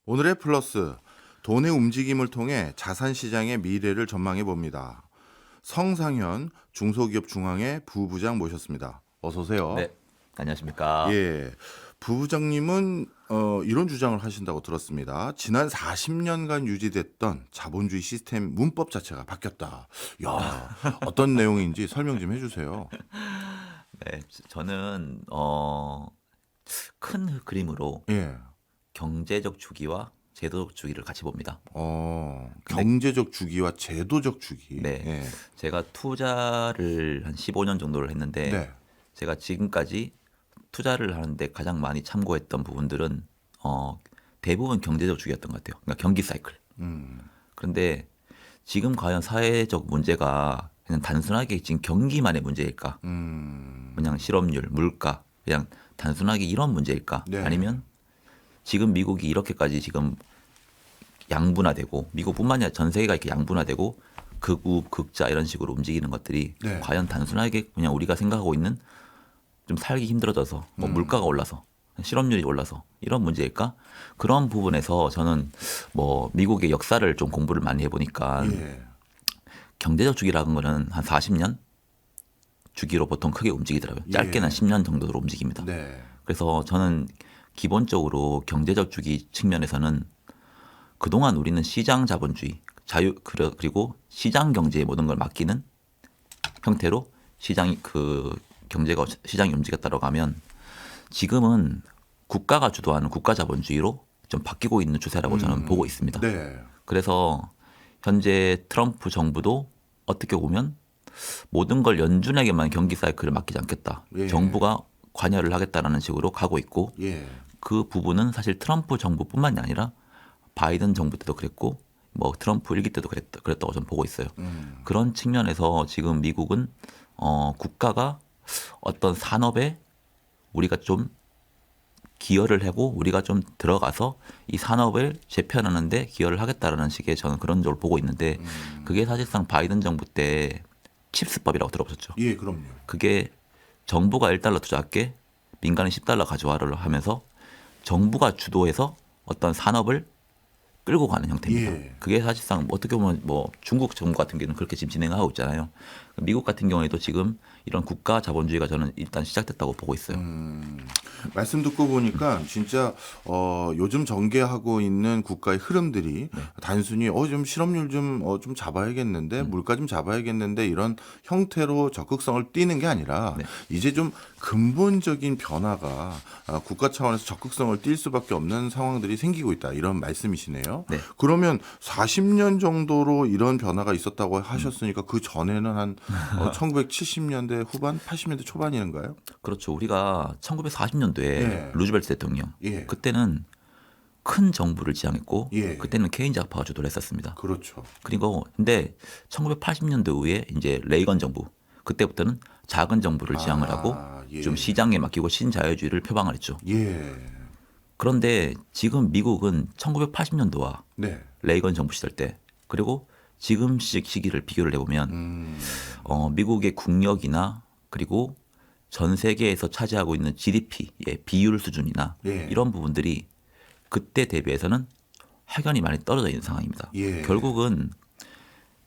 오늘의 플러스, 돈의 움직임을 통해 자산시장의 미래를 전망해 봅니다. 성상현 중소기업 중앙회 부부장 모셨습니다. 어서 오세요. 네, 안녕하십니까. 예, 부부장님은 이런 주장을 하신다고 들었습니다. 지난 40년간 유지됐던 자본주의 시스템 문법 자체가 바뀌었다. 야, 어떤 내용인지 설명 좀 해주세요. 네, 저는 큰 그림으로 예, 경제적 주기와 제도적 주기를 같이 봅니다. 근데 경제적 주기와 제도적 주기. 네, 예, 제가 투자를 한 15년 정도를 했는데 네, 제가 지금까지 투자를 하는데 가장 많이 참고했던 부분들은 대부분 경제적 주기였던 것 같아요. 그러니까 경기 사이클. 음, 그런데 지금 과연 사회적 문제가 그냥 단순하게 지금 경기만의 문제일까? 그냥 실업률, 물가, 그냥 단순하게 이런 문제일까? 네. 아니면 지금 미국이 이렇게까지 지금 양분화되고 미국뿐만 아니라 전 세계가 이렇게 양분화되고 극우, 극자 이런 식으로 움직이는 것들이 네. 과연 단순하게 그냥 우리가 생각하고 있는 좀 살기 힘들어져서 뭐 물가가 올라서 실업률이 올라서 이런 문제일까? 그런 부분에서 저는 뭐 미국의 역사를 좀 공부를 많이 해보니까 예, 경제적 주기라는 거는 한 40년 주기로 보통 크게 움직이더라고요. 짧게는 한 예. 10년 정도로 움직입니다. 네. 그래서 저는 기본적으로 경제적 주기 측면에서는 그동안 우리는 시장 자본주의, 그리고 시장 경제의 모든 걸 맡기는 형태로 시장이 움직였다고 하면 지금은 국가가 주도하는 국가 자본주의로 좀 바뀌고 있는 추세라고 저는 보고 있습니다. 네. 그래서 현재 트럼프 정부도 어떻게 보면 모든 걸 연준에게만 경기 사이클을 맡기지 않겠다. 예. 정부가 관여를 하겠다라는 식으로 가고 있고 예. 그 부분은 사실 트럼프 정부뿐만이 아니라 바이든 정부 때도 그랬고 뭐 트럼프 일기 때도 그랬다고 저는 보고 있어요. 그런 측면에서 지금 미국은 국가가 어떤 산업에 우리가 좀 기여를 하고 우리가 좀 들어가서 이 산업을 재편하는데 기여를 하겠다라는 식의 저는 그런 쪽을 보고 있는데 그게 사실상 바이든 정부 때 칩스법이라고 들어보셨죠? 예, 그럼요. 그게 정부가 1달러 투자할게 민간은 10달러 가져와를 하면서 정부가 주도해서 어떤 산업을 끌고 가는 형태입니다. 예. 그게 사실상 어떻게 보면 뭐 중국 정부 같은 경우는 그렇게 지금 진행하고 있잖아요. 미국 같은 경우에도 지금 이런 국가 자본주의가 저는 일단 시작됐다고 보고 있어요. 말씀 듣고 보니까 진짜 요즘 전개하고 있는 국가의 흐름들이 단순히 좀 실업률 좀 잡아야겠는데 물가 좀 잡아야겠는데 이런 형태로 적극성을 띠는 게 아니라 네. 이제 좀 근본적인 변화가 국가 차원에서 적극성을 띨 수밖에 없는 상황들이 생기고 있다 이런 말씀이시네요. 네. 그러면 40년 정도로 이런 변화가 있었다고 하셨으니까 그 전에는 한 1970년대 후반, 80년대 초반인가요? 그렇죠. 우리가 1940년도에 예. 루즈벨트 대통령 예. 그때는 큰 정부를 지향했고 예. 그때는 케인즈 아파가 주도를 했었습니다. 그렇죠. 그리고 근데 1980년도 후에 이제 레이건 정부 그때부터는 작은 정부를 지향을 하고 예. 좀 시장에 맡기고 신자유주의를 표방을 했죠. 예. 그런데 지금 미국은 1980년도와 네. 레이건 정부 시절 때 그리고 지금 시기를 비교를 해보면 미국의 국력이나 그리고 전 세계에서 차지하고 있는 GDP의 비율 수준이나 예. 이런 부분들이 그때 대비해서는 확연히 많이 떨어져 있는 상황입니다. 예. 결국은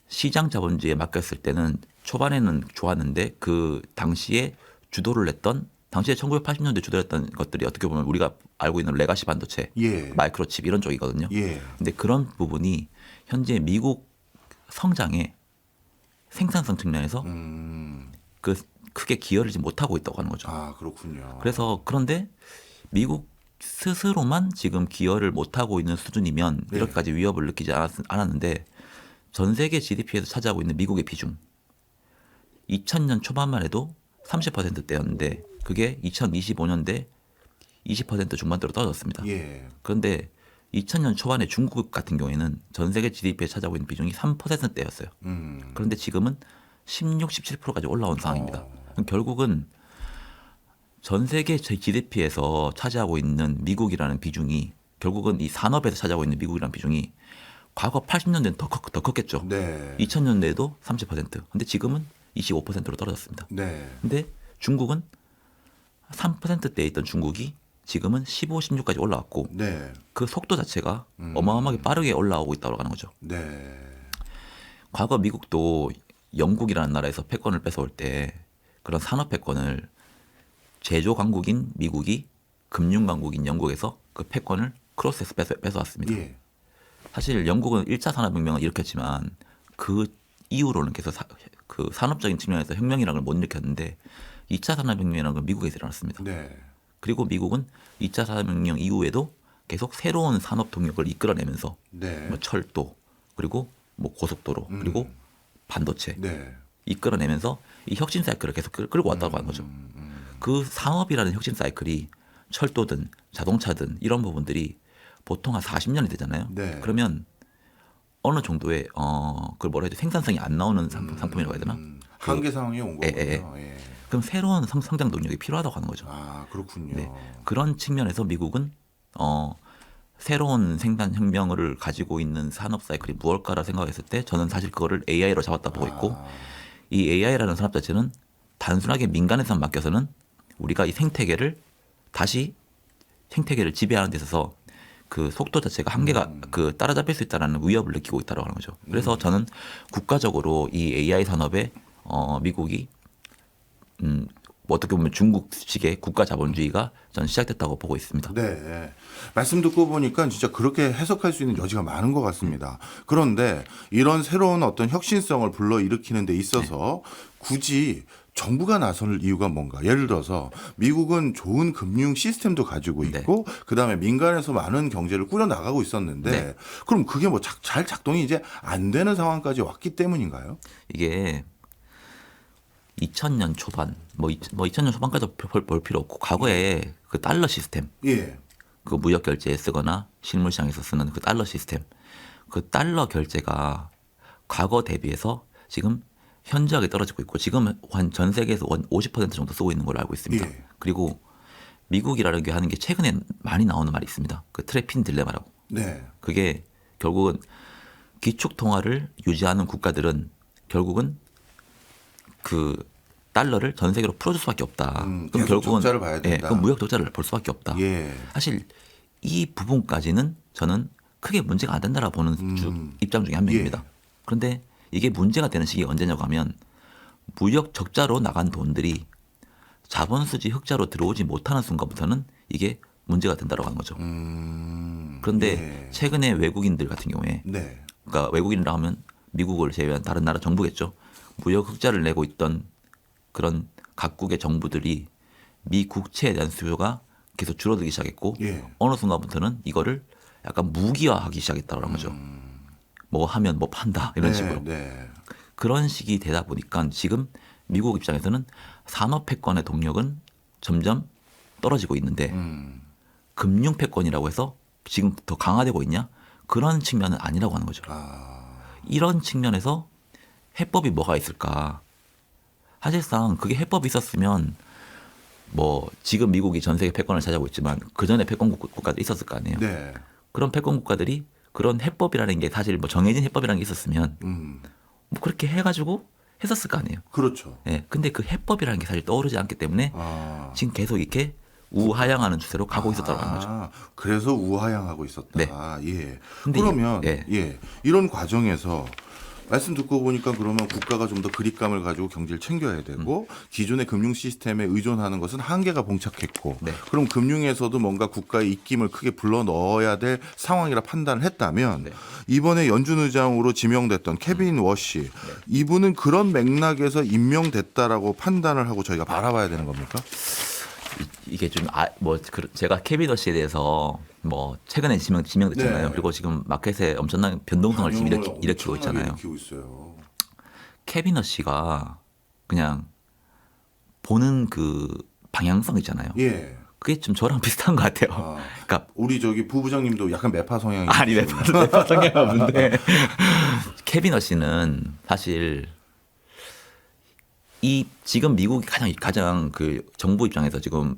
시장 자본주의에 맡겼을 때는 초반에는 좋았는데 그 당시에 주도를 했던 당시에 1980년대 주도했던 것들이 어떻게 보면 우리가 알고 있는 레가시 반도체, 예. 마이크로칩 이런 쪽이거든요. 예. 근데 그런 부분이 현재 미국 성장의 생산성 측면에서 그 크게 기여를 하지 못하고 있다고 하는 거죠. 아, 그렇군요. 그래서 그런데 미국 스스로만 지금 기여를 못하고 있는 수준이면 네. 이렇게까지 위협을 느끼지 않았는데 전 세계 GDP에서 차지하고 있는 미국의 비중 2000년 초반만 해도 30%대였는데 그게 2025년대 20% 중반대로 떨어졌습니다. 예. 그런데 2000년 초반에 중국 같은 경우에는 전 세계 GDP에 차지하고 있는 비중이 3%대였어요. 그런데 지금은 16, 17%까지 올라온 상황입니다. 그럼 결국은 전 세계 GDP에서 차지하고 있는 미국이라는 비중이 결국은 이 산업에서 차지하고 있는 미국이라는 비중이 과거 80년대는 더 컸겠죠. 네. 2000년대에도 30%. 근데 지금은 25%로 떨어졌습니다. 네. 근데 중국은 3%대에 있던 중국이 지금은 15, 16까지 올라왔고 네. 그 속도 자체가 어마어마하게 빠르게 올라오고 있다고 하는 거죠. 네. 과거 미국도 영국이라는 나라에서 패권을 뺏어올 때 그런 산업 패권을 제조 강국인 미국이 금융 강국인 영국에서 그 패권을 크로스해서 뺏어왔습니다. 예. 사실 영국은 1차 산업혁명을 일으켰지만 그 이후로는 계속 그 산업적인 측면에서 혁명이라는 걸 못 일으켰는데 2차 산업혁명이라는 건 미국에서 일어났습니다. 네. 그리고 미국은 2차 산업혁명 이후에도 계속 새로운 산업 동력을 이끌어내면서 네. 뭐 철도 그리고 뭐 고속도로 그리고 반도체 네. 이끌어내면서 이 혁신 사이클을 계속 끌고 왔다고 하는 거죠. 그 산업이라는 혁신 사이클이 철도든 자동차든 이런 부분들이 보통 한 40년이 되잖아요. 네. 그러면 어느 정도의 그걸 뭐라 해야 돼 생산성이 안 나오는 상품이라고 해야 되나? 한계 상황이 온 거군요. 예. 예. 그럼 새로운 성장 동력이 필요하다고 하는 거죠. 아, 그렇군요. 네. 그런 측면에서 미국은 새로운 생산 혁명을 가지고 있는 산업 사이클이 무엇일까라 생각했을 때 저는 사실 그거를 AI로 잡았다 보고 있고 이 AI라는 산업 자체는 단순하게 민간에서만 맡겨서는 우리가 이 생태계를 다시 생태계를 지배하는 데 있어서 그 속도 자체가 한계가 그 따라잡힐 수 있다는 위협을 느끼고 있다고 하는 거죠. 그래서 저는 국가적으로 이 AI 산업에 미국이 어떻게 보면 중국식의 국가 자본주의가 저는 시작됐다고 보고 있습니다. 네. 말씀 듣고 보니까 진짜 그렇게 해석할 수 있는 여지가 많은 것 같습니다. 그런데 이런 새로운 어떤 혁신성을 불러일으키는 데 있어서 굳이 정부가 나설 이유가 뭔가? 예를 들어서 미국은 좋은 금융 시스템도 가지고 있고 그다음에 민간에서 많은 경제를 꾸려 나가고 있었는데 그럼 그게 뭐 잘 작동이 이제 안 되는 상황까지 왔기 때문인가요? 이게 2000년 초반, 뭐 2000년 초반까지 볼 필요 없고 과거에 그 달러 시스템, 예. 그 무역 결제에 쓰거나 실물 시장에서 쓰는 그 달러 시스템, 그 달러 결제가 과거 대비해서 지금 현저하게 떨어지고 있고 지금 전 세계에서 50% 정도 쓰고 있는 걸로 알고 있습니다. 예. 그리고 미국이라는 게 하는 게 최근에 많이 나오는 말이 있습니다. 그 트래핀 딜레마라고. 네. 그게 결국은 기축 통화를 유지하는 국가들은 결국은 그 달러를 전 세계로 풀어줄 수밖에 없다. 그럼 계속 결국은 적자를 봐야 된다. 그럼 무역 적자를 볼 수밖에 없다. 예. 사실 이 부분까지는 저는 크게 문제가 안 된다라고 보는 입장 중에 한 명입니다. 예. 그런데 이게 문제가 되는 시기가 언제냐고 하면 무역 적자로 나간 돈들이 자본 수지 흑자로 들어오지 못하는 순간부터는 이게 문제가 된다고 하는 거죠. 그런데 예. 최근에 외국인들 같은 경우에 네. 그러니까 외국인이라 하면 미국을 제외한 다른 나라 정부겠죠. 무역 흑자를 내고 있던 그런 각국의 정부들이 미 국채에 대한 수요가 계속 줄어들기 시작했고 예. 어느 순간부터는 이거를 약간 무기화하기 시작했다고 하는 거죠. 뭐 하면 뭐 판다 이런 식으로. 네. 그런 식이 되다 보니까 지금 미국 입장에서는 산업 패권의 동력은 점점 떨어지고 있는데 금융 패권이라고 해서 지금 더 강화되고 있냐? 그런 측면은 아니라고 하는 거죠. 이런 측면에서 해법이 뭐가 있을까? 사실상 그게 해법이 있었으면 뭐 지금 미국이 전 세계 패권을 차지하고 있지만 그 전에 패권 국가도 있었을 거 아니에요. 네. 그런 패권 국가들이 그런 해법이라는 게 사실 뭐 정해진 해법이라는 게 있었으면 뭐 그렇게 해가지고 했었을 거 아니에요. 그렇죠. 예. 근데 그 해법이라는 게 사실 떠오르지 않기 때문에 지금 계속 이렇게 우하향하는 추세로 가고 있었다고 하는 거죠. 그래서 우하향하고 있었다. 네. 예. 근데 그러면 예. 이런 과정에서 말씀 듣고 보니까 그러면 국가가 좀 더 그립감을 가지고 경제를 챙겨야 되고 기존의 금융 시스템에 의존하는 것은 한계가 봉착했고 네. 그럼 금융에서도 뭔가 국가의 입김을 크게 불러 넣어야 될 상황이라 판단을 했다면 네. 이번에 연준 의장으로 지명됐던 케빈 워시 이분은 그런 맥락에서 임명됐다라고 판단을 하고 저희가 바라봐야 되는 겁니까? 이게 좀 제가 케빈 워시에 대해서 뭐 최근에 지명됐잖아요. 네. 그리고 지금 마켓에 엄청난 변동성을 지금 일으키고 있잖아요. 일으키고 있어요. 케빈 워시가 그냥 보는 그 방향성 있잖아요. 예. 그게 좀 저랑 비슷한 것 같아요. 그러니까 우리 저기 부부장님도 약간 매파 성향이 아니 있으시군요. 매파 성향이 없는데 케빈 워시는 사실 이 지금 미국이 가장 그 정부 입장에서 지금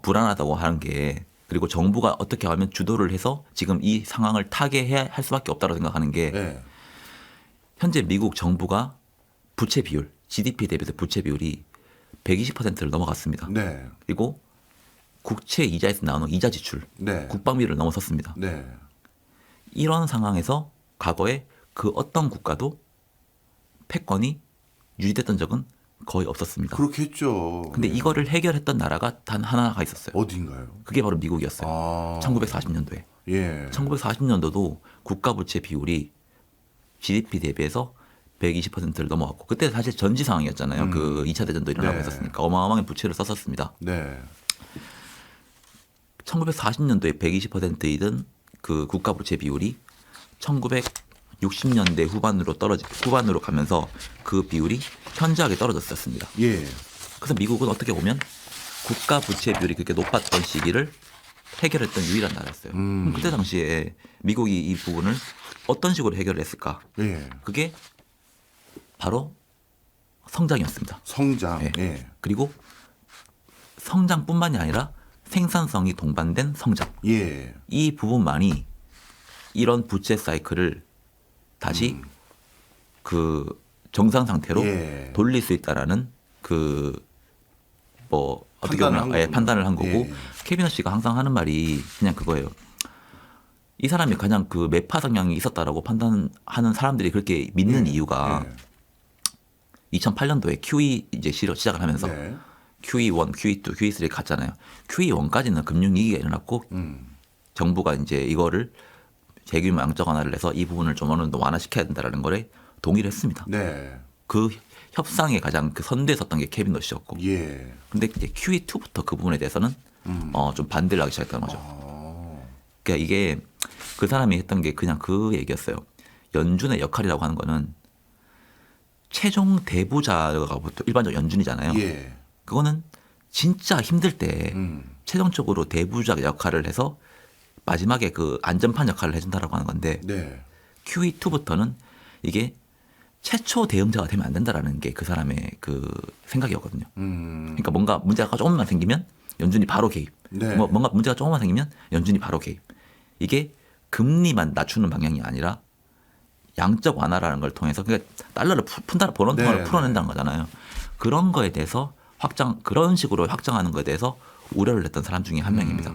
불안하다고 하는 게 그리고 정부가 어떻게 하면 주도를 해서 지금 이 상황을 타개해야 할 수밖에 없다고 생각하는 게 네. 현재 미국 정부가 부채 비율 GDP 대비해서 부채 비율이 120%를 넘어갔습니다. 네. 그리고 국채 이자에서 나오는 이자 지출, 네. 국방비를 넘어섰습니다. 네. 이런 상황에서 과거에 그 어떤 국가도 패권이 유지됐던 적은 거의 없었습니다. 그렇겠죠. 근데 네. 이거를 해결했던 나라가 단 하나가 있었어요. 어딘가요? 그게 바로 미국이었어요. 아. 1940년도에. 예. 1940년도도 국가 부채 비율이 GDP 대비해서 120%를 넘어갔고 그때 사실 전지 상황이었잖아요. 그 2차 대전도 일어나고 네. 있었으니까 어마어마한 부채를 썼었습니다. 네. 1940년도에 120%이던 그 국가 부채 비율이 1960년대 후반으로 가면서 그 비율이 현저하게 떨어졌었습니다. 예. 그래서 미국은 어떻게 보면 국가 부채 비율이 그렇게 높았던 시기를 해결했던 유일한 나라였어요. 그럼 그때 당시에 미국이 이 부분을 어떤 식으로 해결을 했을까? 예. 그게 바로 성장이었습니다. 성장. 예. 예. 그리고 성장뿐만이 아니라 생산성이 동반된 성장. 예. 이 부분만이 이런 부채 사이클을 다시 그 정상 상태로 예. 돌릴 수 있다라는 그 뭐 어떻게 판단을 보면 한 거군요. 판단을 한 거고 예. 케비너 씨가 항상 하는 말이 그냥 그거예요. 이 사람이 가장 그 매파 성향이 있었다라고 판단하는 사람들이 그렇게 믿는 이유가 예. 2008년도에 QE 이제 시작을 하면서 네. QE1, QE2, QE3 갔잖아요. QE1까지는 금융위기가 일어났고 정부가 이제 이거를 재규모 양적 완화를 해서 이 부분을 좀 어느 정도 완화시켜야 된다라는 거에 동의를 했습니다. 네. 그 협상에 가장 그 선두에 섰던 게 케빈 러시였고, 예. 근데 이제 QE2부터 그 부분에 대해서는 좀 반대를 하기 시작했다는 거죠. 그러니까 이게 그 사람이 했던 게 그냥 그 얘기였어요. 연준의 역할이라고 하는 거는 최종 대부자가 보통 일반적으로 연준이잖아요. 예. 그거는 진짜 힘들 때 최종적으로 대부자 역할을 해서 마지막에 그 안전판 역할을 해준다라고 하는 건데 네. QE2부터는 이게 최초 대응자가 되면 안 된다라는 게 그 사람의 그 생각이었거든요. 그러니까 뭔가 문제가 조금만 생기면 연준이 바로 개입. 네. 뭔가 문제가 조금만 생기면 연준이 바로 개입. 이게 금리만 낮추는 방향이 아니라 양적 완화라는 걸 통해서 그러니까 달러를 번원통화를 네, 풀어낸다는 거잖아요. 그런 거에 대해서 그런 식으로 확장하는 거에 대해서 우려를 했던 사람 중에 한 명입니다.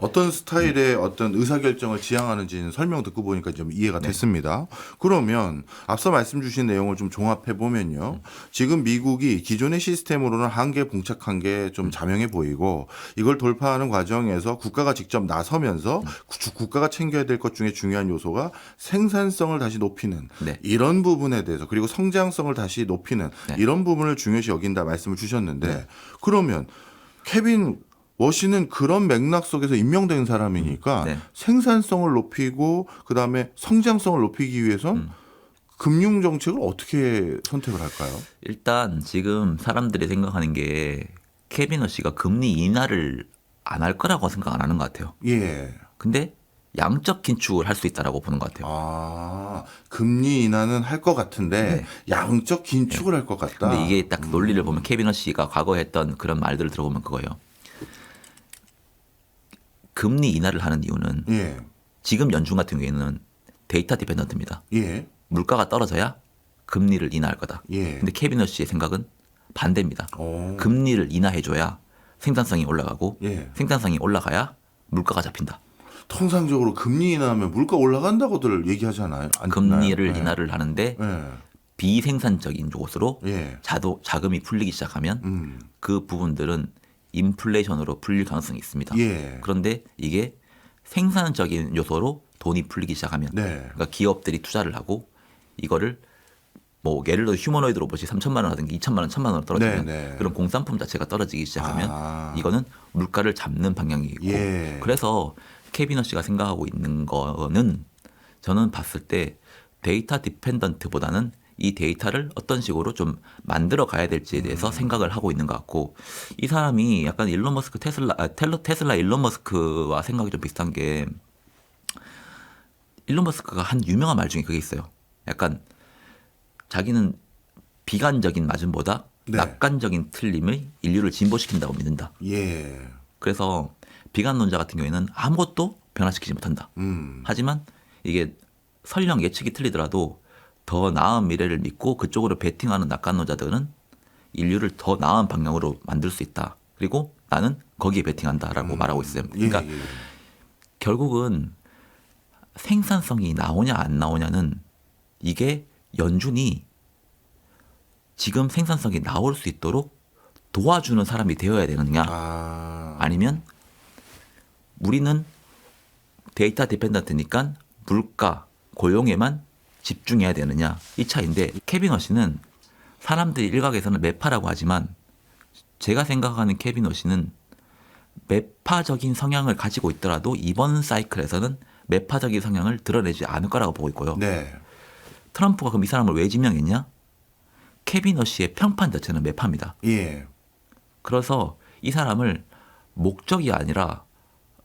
어떤 스타일의 어떤 의사결정을 지향하는지는 설명 듣고 보니까 좀 이해가 됐습니다. 그러면 앞서 말씀 주신 내용을 좀 종합해 보면요. 지금 미국이 기존의 시스템으로는 한계에 봉착한 게 좀 자명해 보이고 이걸 돌파하는 과정에서 국가가 직접 나서면서 국가가 챙겨야 될 것 중에 중요한 요소가 생산성을 다시 높이는 네. 이런 부분에 대해서 그리고 성장성을 다시 높이는 네. 이런 부분을 중요시 여긴다 말씀을 주셨는데 그러면 케빈 워시는 그런 맥락 속에서 임명된 사람이니까 네. 생산성을 높이고 그다음에 성장성을 높이기 위해선 금융 정책을 어떻게 선택을 할까요? 일단 지금 사람들이 생각하는 게 케빈 러시가 금리 인하를 안 할 거라고 생각 안 하는 것 같아요. 예. 근데 양적 긴축을 할 수 있다라고 보는 것 같아요. 아, 금리 인하는 할 것 같은데 네. 양적 긴축을 할 것 같다. 근데 이게 딱 논리를 보면 케빈 러시가 과거에 했던 그런 말들을 들어보면 그거예요. 금리 인하를 하는 이유는 예. 지금 연준 같은 경우에는 데이터 디펜던트입니다. 예. 물가가 떨어져야 금리를 인하할 거다. 예. 근데 케빈 러시의 생각은 반대입니다. 오. 금리를 인하해줘야 생산성이 올라가고 예. 생산성이 올라가야 물가가 잡힌다. 통상적으로 금리 인하하면 물가 올라간다고들 얘기하잖아요. 안 금리를 듣나요? 인하를 하는데 예. 비생산적인 곳으로 예. 자금이 풀리기 시작하면 그 부분들은 인플레이션으로 풀릴 가능성이 있습니다. 예. 그런데 이게 생산적인 요소로 돈이 풀리기 시작하면 네. 그러니까 기업들이 투자를 하고 이거를 뭐 예를 들어 휴머노이드 로봇이 3천만 원 하든지 2천만 원, 1천만 원 떨어지면 네, 네. 그런 공산품 자체가 떨어지기 시작하면 아. 이거는 물가를 잡는 방향이고 예. 그래서 케빈 씨가 생각하고 있는 거는 저는 봤을 때 데이터 디펜던트보다는 이 데이터를 어떤 식으로 좀 만들어 가야 될지에 대해서 생각을 하고 있는 것 같고 이 사람이 약간 일론 머스크 테슬라 일론 머스크와 생각이 좀 비슷한 게 일론 머스크가 한 유명한 말 중에 그게 있어요. 약간 자기는 비관적인 맞음보다 네. 낙관적인 틀림을 인류를 진보시킨다고 믿는다. 예. 그래서 비관론자 같은 경우에는 아무것도 변화시키지 못한다. 하지만 이게 설령 예측이 틀리더라도 더 나은 미래를 믿고 그쪽으로 베팅하는 낙관론자들은 인류를 더 나은 방향으로 만들 수 있다. 그리고 나는 거기에 베팅한다라고 말하고 있어요. 예, 그러니까 예. 결국은 생산성이 나오냐 안 나오냐는 이게 연준이 지금 생산성이 나올 수 있도록 도와주는 사람이 되어야 되느냐 아니면 우리는 데이터 디펜던트니까 물가, 고용에만 집중해야 되느냐 이 차이인데 케빈 워시는 사람들이 일각에서는 매파라고 하지만 제가 생각하는 케빈 워시는 매파적인 성향을 가지고 있더라도 이번 사이클에서는 매파적인 성향을 드러내지 않을 거라고 보고 있고요. 네. 트럼프가 그럼 이 사람을 왜 지명했냐? 케빈 워시의 평판 자체는 매파입니다. 예. 그래서 이 사람을 목적이 아니라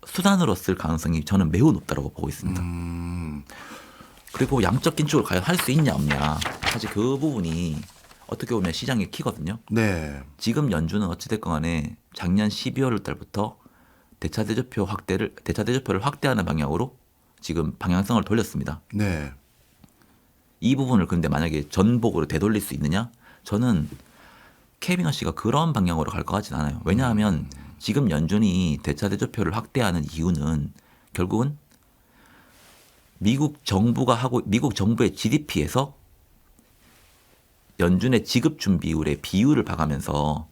수단으로 쓸 가능성이 저는 매우 높다고 보고 있습니다. 그리고 양적 긴축을 과연 할 수 있냐 없냐 사실 그 부분이 어떻게 보면 시장의 키거든요. 네. 지금 연준은 어찌됐건 간에 작년 12월 달부터 대차대조표를 확대하는 방향으로 지금 방향성을 돌렸습니다. 네. 이 부분을 근데 만약에 전복으로 되돌릴 수 있느냐? 저는 케빈 워시가 그런 방향으로 갈 것 같지는 않아요. 왜냐하면 지금 연준이 대차대조표를 확대하는 이유는 결국은 미국 정부의 GDP에서 연준의 지급 준비율의 비율을 봐가면서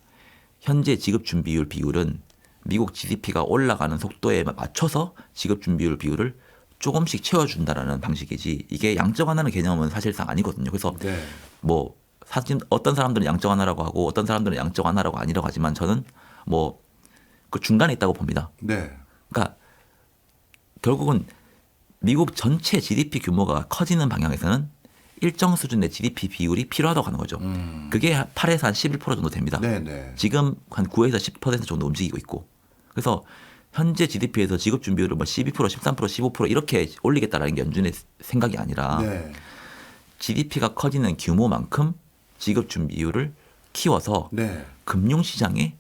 현재 지급 준비율 비율은 미국 GDP가 올라가는 속도에 맞춰서 지급 준비율 비율을 조금씩 채워준다라는 방식이지 이게 양적 완화는 개념은 사실상 아니거든요. 그래서 네. 뭐 사실 어떤 사람들은 양적 완화라고 하고 어떤 사람들은 양적 완화라고 아니라고 하지만 저는 뭐 그 중간에 있다고 봅니다. 네. 그러니까 결국은 미국 전체 GDP 규모가 커지는 방향에서는 일정 수준의 GDP 비율이 필요하다고 하는 거죠. 그게 8에서 한 11% 정도 됩니다. 네, 네. 지금 한 9에서 10% 정도 움직이고 있고. 그래서 현재 GDP에서 지급 준비율을 뭐 12%, 13%, 15% 이렇게 올리겠다라는 게 연준의 생각이 아니라 네. GDP가 커지는 규모만큼 지급 준비율을 키워서 네. 금융시장에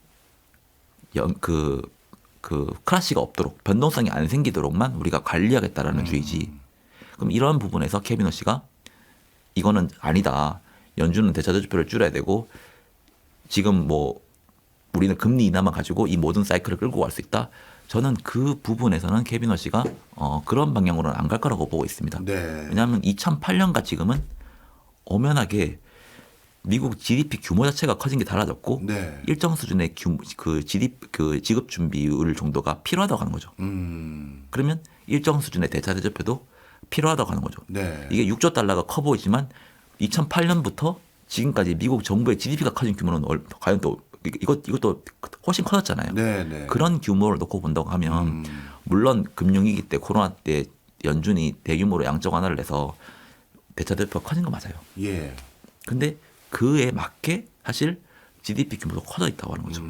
크라시가 없도록 변동성이 안 생기도록만 우리가 관리하겠다라는 주의지. 그럼 이런 부분에서 케빈 워시가 이거는 아니다. 연준은 대차대조표를 줄여야 되고 지금 뭐 우리는 금리 인하만 가지고 이 모든 사이클을 끌고 갈 수 있다. 저는 그 부분에서는 케빈 워시가 그런 방향으로는 안 갈 거라고 보고 있습니다. 네. 왜냐하면 2008년과 지금은 엄연하게 미국 GDP 규모 자체가 커진 게 달라졌고 네. 일정 수준의 지급 준비율 정도가 필요하다고 하는 거죠. 그러면 일정 수준의 대차대조표도 필요하다고 하는 거죠. 네. 이게 6조 달러가 커 보이지만 2008년부터 지금까지 미국 정부의 GDP가 커진 규모는 과연 또 이것도 훨씬 커졌잖아요. 네, 네. 그런 규모를 놓고 본다고 하면 물론 금융위기 때 코로나 때 연준이 대규모로 양적 완화를 해서 대차대조표가 커진 거 맞아요. 예. 근데 그에 맞게 사실 GDP 규모도 커져 있다고 하는 거죠.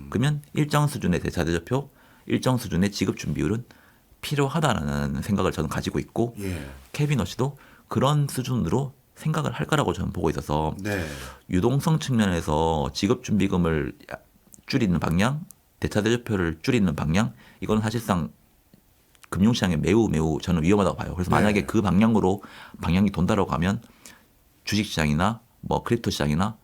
그러면 일정 수준의 대차대조표, 일정 수준의 지급 준비율은 필요하다는 생각을 저는 가지고 있고 예. 케빈 워시도 그런 수준으로 생각을 할 거라고 저는 보고 있어서 네. 유동성 측면에서 지급 준비금을 줄이는 방향, 대차대조표를 줄이는 방향 이건 사실상 금융시장에 매우 저는 위험하다고 봐요. 그래서 만약에 네. 그 방향이 돈다라고 하면 주식시장이나 뭐 크립토 시장이나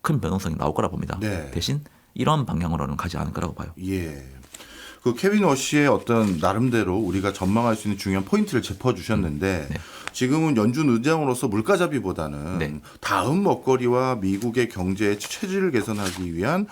큰 변동성이 나올 거라 봅니다. 네. 대신 이런 방향으로는 가지 않을 거라고 봐요. 예. 그 케빈 워시의 어떤 나름대로 우리가 전망할 수 있는 중요한 포인트를 짚어주셨는데 네. 지금은 연준 의장으로서 물가잡이보다는 네. 다음 먹거리와 미국의 경제의 체질을 개선하기 위한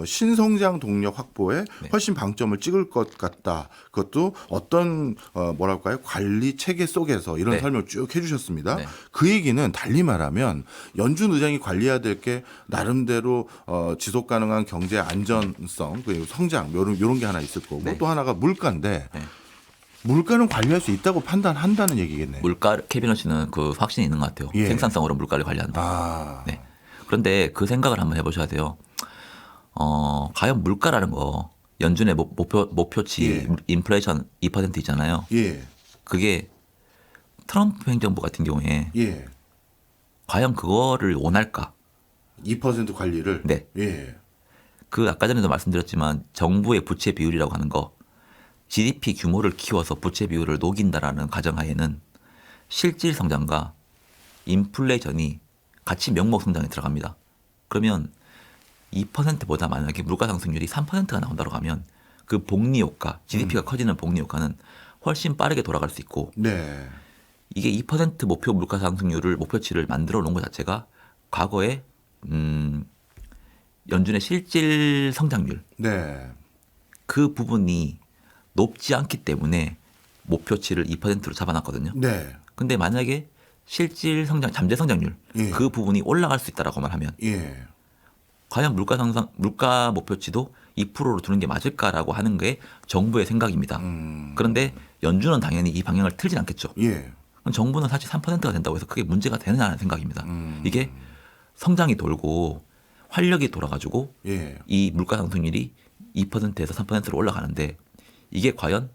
신성장 동력 확보에 네. 훨씬 방점을 찍을 것 같다. 그것도 어떤 뭐랄까요 관리 체계 속에서 이런 네. 설명을 쭉 해주셨습니다. 네. 그 얘기는 달리 말하면 연준 의장이 관리해야 될 게 나름대로 지속 가능한 경제 안전성 그리고 성장 이런 게 하나 있을 거고 네. 또 하나가 물가인데 네. 물가는 관리할 수 있다고 판단한다는 얘기겠네요. 케빈 워시는 그 확신이 있는 것 같아요. 예. 생산성으로 물가를 관리한다. 아, 네. 그런데 그 생각을 한번 해보셔야 돼요. 과연 물가라는 거 연준의 목표치 예. 인플레이션 2% 있잖아요. 예, 그게 트럼프 행정부 같은 경우에 예, 과연 그거를 원할까? 2% 관리를. 네. 예, 그 아까 전에도 말씀드렸지만 정부의 부채 비율이라고 하는 거 GDP 규모를 키워서 부채 비율을 녹인다라는 가정하에는 실질 성장과 인플레이션이 같이 명목 성장에 들어갑니다. 그러면 2%보다 만약에 물가 상승률이 3%가 나온다고 하면 그 복리 효과, GDP가 커지는 복리 효과는 훨씬 빠르게 돌아갈 수 있고 네. 이게 2% 목표 물가 상승률을 목표치를 만들어 놓은 것 자체가 과거에 연준의 실질 성장률 네. 그 부분이 높지 않기 때문에 목표치를 2%로 잡아놨거든요. 네. 근데 만약에 실질 성장, 잠재 성장률 예. 그 부분이 올라갈 수 있다라고만 하면 예. 과연 물가 목표치도 2%로 두는 게 맞을까라고 하는 게 정부의 생각입니다. 그런데 연준은 당연히 이 방향을 틀진 않겠죠. 예. 그럼 정부는 사실 3%가 된다고 해서 그게 문제가 되느냐는 생각입니다. 이게 성장이 돌고 활력이 돌아가지고 예. 이 물가 상승률이 2%에서 3%로 올라가는데 이게 과연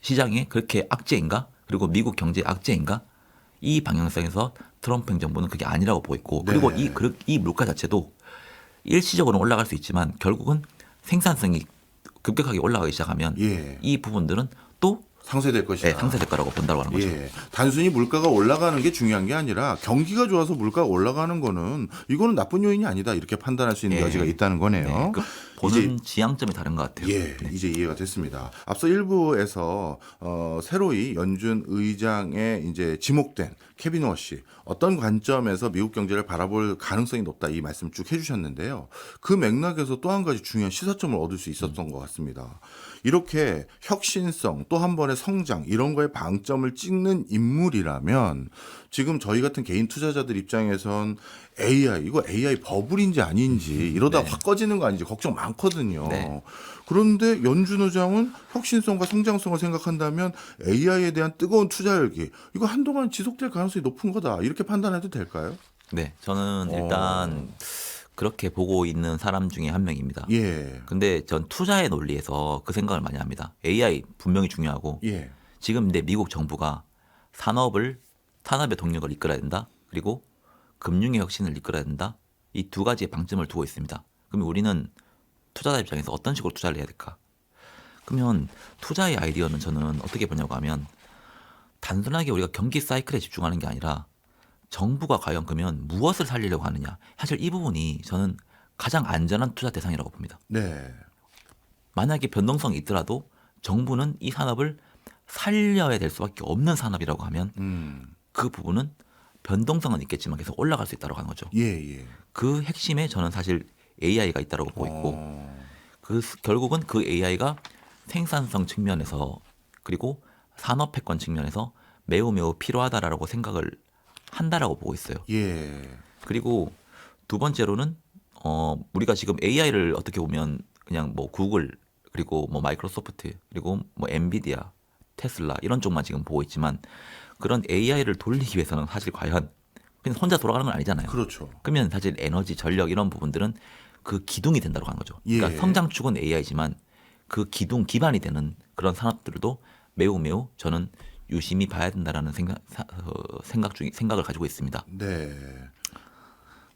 시장에 그렇게 악재인가? 그리고 미국 경제의 악재인가? 이 방향성에서 트럼프 행정부는 그게 아니라고 보고 있고 그리고 네. 이 물가 자체도 일시적으로는 올라갈 수 있지만 결국은 생산성이 급격하게 올라가기 시작하면 예. 이 부분들은 또 상쇄될 것이다. 상쇄될 거라고 본다고 하는 거죠. 예. 단순히 물가가 올라가는 게 중요한 게 아니라 경기가 좋아서 물가가 올라가는 거는 이거는 나쁜 요인이 아니다. 이렇게 판단할 수 있는 예. 여지가 있다는 거네요. 네, 그 보는 지향점이 다른 것 같아요. 예, 이제 이해가 됐습니다. 앞서 일부에서 새로이 연준 의장에 이제 지목된 케빈 워시 어떤 관점에서 미국 경제를 바라볼 가능성이 높다 이 말씀 쭉 해주셨는데요. 그 맥락에서 또 한 가지 중요한 시사점을 얻을 수 있었던 것 같습니다. 이렇게 혁신성 또 한 번의 성장 이런 거에 방점을 찍는 인물이라면 지금 저희 같은 개인 투자자들 입장에선 이거 AI 버블인지 아닌지 이러다 네. 확 꺼지는 거 아닌지 걱정 많거든요. 네. 그런데 연준 의장은 혁신성과 성장성을 생각한다면 AI에 대한 뜨거운 투자 열기 이거 한동안 지속될 가능성이 높은 거다 이렇게 판단해도 될까요? 네, 저는 일단 그렇게 보고 있는 사람 중에 한 명입니다. 예, 근데 전 투자의 논리에서 그 생각을 많이 합니다. AI 분명히 중요하고 예, 지금 근데 미국 정부가 산업의 동력을 이끌어야 된다. 그리고 금융의 혁신을 이끌어야 된다. 이 두 가지의 방점을 두고 있습니다. 그러면 우리는 투자자 입장에서 어떤 식으로 투자를 해야 될까? 그러면 투자의 아이디어는 저는 어떻게 보냐고 하면 단순하게 우리가 경기 사이클에 집중하는 게 아니라 정부가 과연 그러면 무엇을 살리려고 하느냐. 사실 이 부분이 저는 가장 안전한 투자 대상이라고 봅니다. 네, 만약에 변동성이 있더라도 정부는 이 산업을 살려야 될 수밖에 없는 산업이라고 하면 그 부분은 변동성은 있겠지만 계속 올라갈 수 있다고 하는 거죠. 예, 예. 그 핵심에 저는 사실 AI가 있다고 보고 있고 결국은 그 AI가 생산성 측면에서 그리고 산업 패권 측면에서 매우 필요하다라고 생각을 한다라고 보고 있어요. 예, 그리고 두 번째로는 우리가 지금 AI를 어떻게 보면 그냥 뭐 구글 그리고 뭐 마이크로소프트 그리고 뭐 엔비디아, 테슬라 이런 쪽만 지금 보고 있지만 그런 AI를 돌리기 위해서는 사실 과연 그냥 혼자 돌아가는 건 아니잖아요. 그렇죠. 그러면 사실 에너지, 전력 이런 부분들은 그 기둥이 된다고 하는 거죠. 예. 그러니까 성장축은 AI지만 그 기둥 기반이 되는 그런 산업들도 매우 저는 유심히 봐야 된다라는 생각을 가지고 있습니다. 네.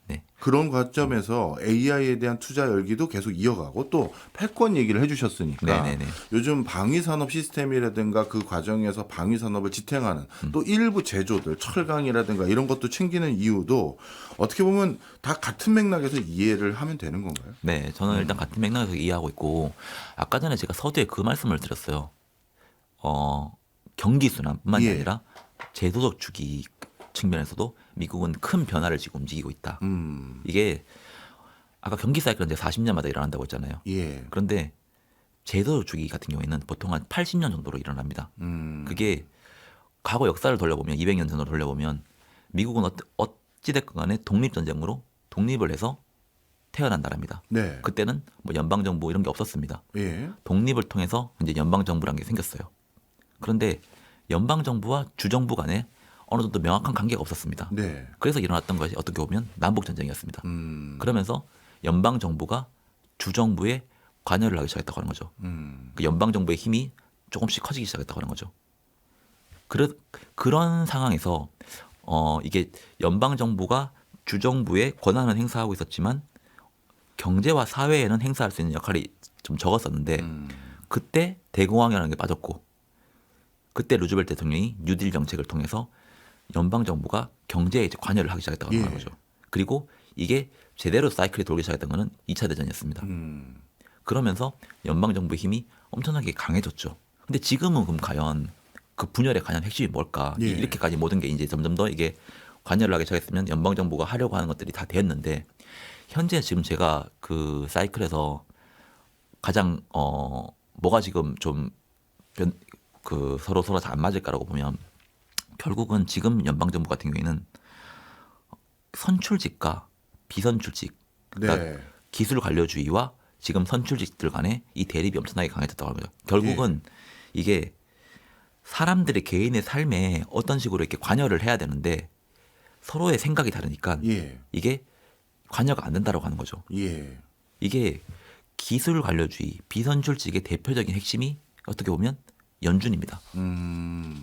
네. 그런 관점에서 AI에 대한 투자 열기도 계속 이어가고 또 패권 얘기를 해주셨으니까 네네네. 요즘 방위산업 시스템이라든가 그 과정에서 방위산업을 지탱하는 또 일부 제조들 철강이라든가 이런 것도 챙기는 이유도 어떻게 보면 다 같은 맥락에서 이해를 하면 되는 건가요? 네, 저는 일단 같은 맥락에서 이해하고 있고 아까 전에 제가 서두에 그 말씀을 드렸어요. 경기 순환뿐만이 예. 아니라 제도적 주기 측면에서도 미국은 큰 변화를 지금 움직이고 있다. 이게 아까 경기 사이클은 이제 40년마다 일어난다고 했잖아요. 예. 그런데 제도적 주기 같은 경우에는 보통 한 80년 정도로 일어납니다. 그게 과거 역사를 돌려보면 200년 전으로 돌려보면 미국은 어찌됐건 간에 독립전쟁으로 독립을 해서 태어난 나라입니다. 네. 그때는 뭐 연방정부 이런 게 없었습니다. 예. 독립을 통해서 이제 연방정부라는 게 생겼어요. 그런데 연방정부와 주정부 간에 어느 정도 명확한 관계가 없었습니다. 네. 그래서 일어났던 것이 어떻게 보면 남북전쟁이었습니다. 그러면서 연방정부가 주정부에 관여를 하기 시작했다고 하는 거죠. 그 연방정부의 힘이 조금씩 커지기 시작했다고 하는 거죠. 그런 상황에서 이게 연방정부가 주정부에 권한을 행사하고 있었지만 경제와 사회에는 행사할 수 있는 역할이 좀 적었었는데 그때 대공황이라는 게 빠졌고 그때 루즈벨트 대통령이 뉴딜 정책을 통해서 연방정부가 경제에 이제 관여를 하기 시작했다고 하는 거죠. 그리고 이게 제대로 사이클이 돌기 시작했던 거는 2차 대전이었습니다. 그러면서 연방 정부의 힘이 엄청나게 강해졌죠. 근데 지금은 그럼 과연 그 분열의 과연 핵심이 뭘까? 예. 이렇게까지 모든 게 이제 점점 더 이게 관여를 하기 시작했으면 연방 정부가 하려고 하는 것들이 다 됐는데 현재 지금 제가 그 사이클에서 가장 뭐가 지금 좀 그 서로 잘 안 맞을까라고 보면 결국은 지금 연방 정부 같은 경우에는 선출직과 비선출직, 그러니까 네. 기술 관료주의와 지금 선출직들 간의 이 대립이 엄청나게 강해졌다고 합니다. 결국은 이게 사람들의 개인의 삶에 어떤 식으로 이렇게 관여를 해야 되는데 서로의 생각이 다르니까 예. 이게 관여가 안 된다라고 하는 거죠. 예. 이게 기술 관료주의, 비선출직의 대표적인 핵심이 어떻게 보면 연준입니다.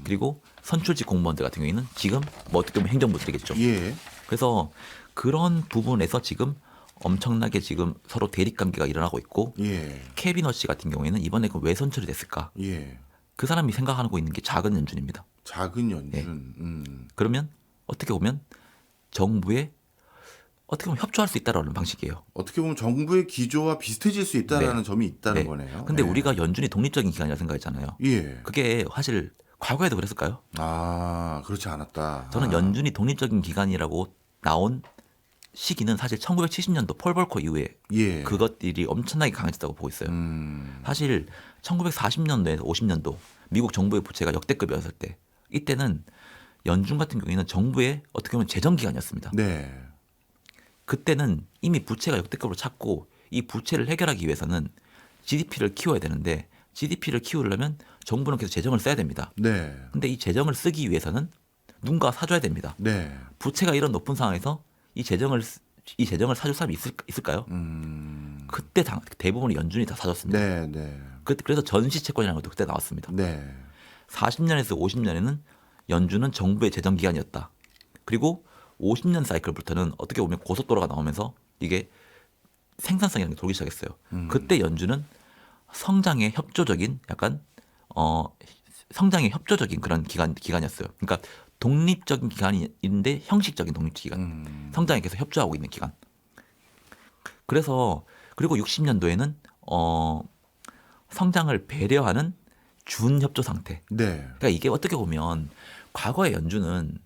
그리고 선출직 공무원들 같은 경우에는 지금 뭐 어떻게 보면 행정부들이겠죠. 예. 그래서 그런 부분에서 지금 엄청나게 지금 서로 대립 관계가 일어나고 있고 예. 케빈 허시 같은 경우에는 이번에 그 왜 선출이 됐을까? 예. 그 사람이 생각하고 있는 게 작은 연준입니다. 작은 연준. 예. 그러면 어떻게 보면 정부에 어떻게 보면 협조할 수 있다라는 방식이에요. 어떻게 보면 정부의 기조와 비슷해질 수 있다라는 점이 있다는 거네요. 근데 예. 우리가 연준이 독립적인 기관이라 생각했잖아요. 예. 그게 사실 과거에도 그랬을까요? 아, 그렇지 않았다. 저는 연준이 독립적인 기관이라고 나온 시기는 사실 1970년도 폴 볼커 이후에 예. 그것들이 엄청나게 강해졌다고 보고 있어요. 사실 1940년도에서 50년도 미국 정부의 부채가 역대급이었을 때 이때는 연준 같은 경우에는 정부의 어떻게 보면 재정기관이었습니다. 네. 그때는 이미 부채가 역대급으로 찼고 이 부채를 해결하기 위해서는 GDP를 키워야 되는데 GDP를 키우려면 정부는 계속 재정을 써야 됩니다. 네. 근데 이 재정을 쓰기 위해서는 누군가 사줘야 됩니다. 네. 부채가 이런 높은 상황에서 이 재정을 사줄 사람이 있을까요? 그때 대부분 연준이 다 사줬습니다. 네. 네. 그래서 전시 채권이라는 것도 그때 나왔습니다. 네. 40년에서 50년에는 연준은 정부의 재정 기관이었다. 그리고 50년 사이클부터는 어떻게 보면 고속도로가 나오면서 이게 생산성이라는 게 돌기 시작했어요. 그때 연준은 성장에 협조적인 약간 성장에 협조적인 그런 기관이었어요. 그러니까 독립적인 기관인데 형식적인 독립 기관. 성장에 계속 협조하고 있는 기관. 그래서 그리고 60년도에는 성장을 배려하는 준협조 상태. 네. 그러니까 이게 어떻게 보면 과거의 연준은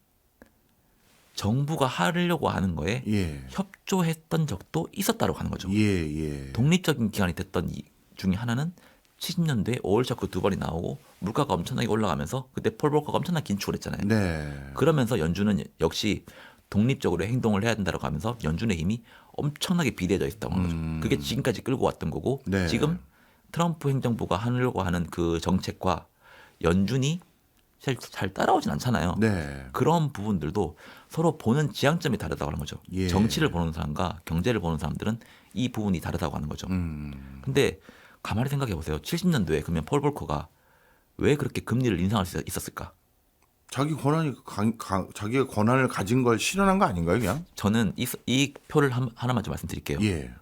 정부가 하려고 하는 거에 예. 협조했던 적도 있었다고 하는 거죠. 예. 예. 독립적인 기관이 됐던 중에 하나는 70년대에 오일 쇼크 2번이 나오고 물가가 엄청나게 올라가면서 그때 폴 볼커가 엄청나게 긴축을 했잖아요. 네. 그러면서 연준은 역시 독립적으로 행동을 해야 된다고 하면서 연준의 힘이 엄청나게 비대해져 있었다고 하는 거죠. 그게 지금까지 끌고 왔던 거고 네. 지금 트럼프 행정부가 하려고 하는 그 정책과 연준이 잘 따라오진 않잖아요. 네. 그런 부분들도 서로 보는 지향점이 다르다고 하는 거죠. 예. 정치를 보는 사람과 경제를 보는 사람들은 이 부분이 다르다고 하는 거죠. 근데 가만히 생각해 보세요. 70년도에 그러면 폴 볼커가 왜 그렇게 금리를 인상할 수 있었을까? 자기가 권한을 가진 걸 실현한 거 아닌가요, 그냥? 저는 이 표를 하나만 좀 말씀드릴게요. 예.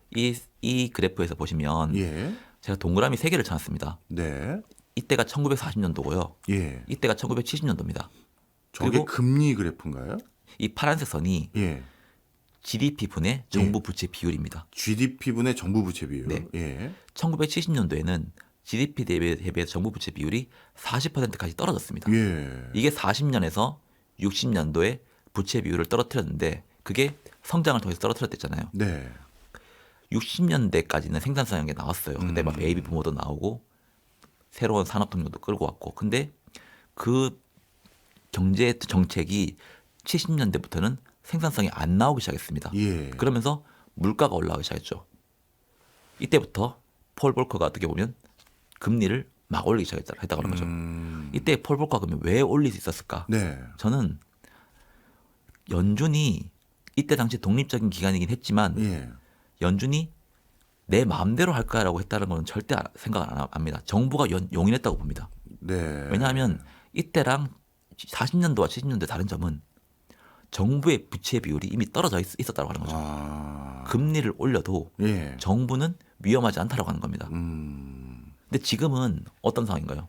이 그래프에서 보시면 예. 제가 동그라미 3개를 찾았습니다. 네. 이때가 1940년도고요. 예. 이때가 1970년도입니다. 저게 그리고 금리 그래프인가요? 이 파란색 선이 예. GDP 분의 정부 부채 비율입니다. GDP분의 정부 부채 비율. 네. 예. 1970년도에는 GDP 대비해서 정부 부채 비율이 40%까지 떨어졌습니다. 예. 이게 40년에서 60년도에 부채 비율을 떨어뜨렸는데 그게 성장을 통해서 떨어뜨렸댔잖아요. 네. 60년대까지는 생산성이 게 나왔어요. 그때 막 베이비 부모도 나오고 새로운 산업 동력도 끌고 왔고 근데 그 경제 정책이 70년대부터는 생산성이 안 나오기 시작했습니다. 예. 그러면서 물가가 올라가기 시작했죠. 이때부터 폴 볼커가 어떻게 보면 금리를 막 올리기 시작했다고 하는 거죠. 이때 폴 볼커가 그러면 왜 올릴 수 있었을까? 네. 저는 연준이 이때 당시 독립적인 기관이긴 했지만 예. 연준이 내 마음대로 할 거라고 했다는 건 절대 생각 안 합니다. 정부가 용인했다고 봅니다. 네. 왜냐하면 이때랑 40년도와 70년도의 다른 점은 정부의 부채 비율이 이미 떨어져 있었다고 하는 거죠. 아. 금리를 올려도 예. 정부는 위험하지 않다라고 하는 겁니다. 근데 지금은 어떤 상황인가요?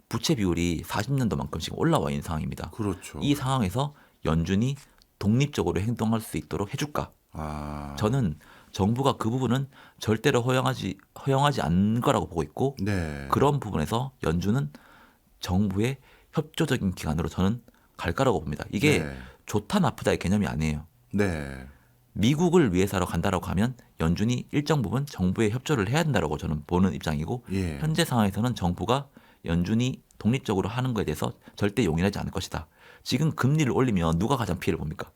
부채 비율이 40년도만큼 지금 올라와 있는 상황입니다. 그렇죠. 이 상황에서 연준이 독립적으로 행동할 수 있도록 해줄까? 아. 저는 정부가 그 부분은 절대로 허용하지 않는 거라고 보고 있고 네. 그런 부분에서 연준은 정부의 협조적인 기관으로 저는 갈 거라고 봅니다. 이게 네. 좋다 나쁘다의 개념이 아니에요. 네. 미국을 위해서로 간다라고 하면 연준이 일정 부분 정부에 협조를 해야 된다라고 저는 보는 입장이고 예. 현재 상황에서는 정부가 연준이 독립적으로 하는 것에 대해서 절대 용인하지 않을 것이다. 지금 금리를 올리면 누가 가장 피해를 봅니까?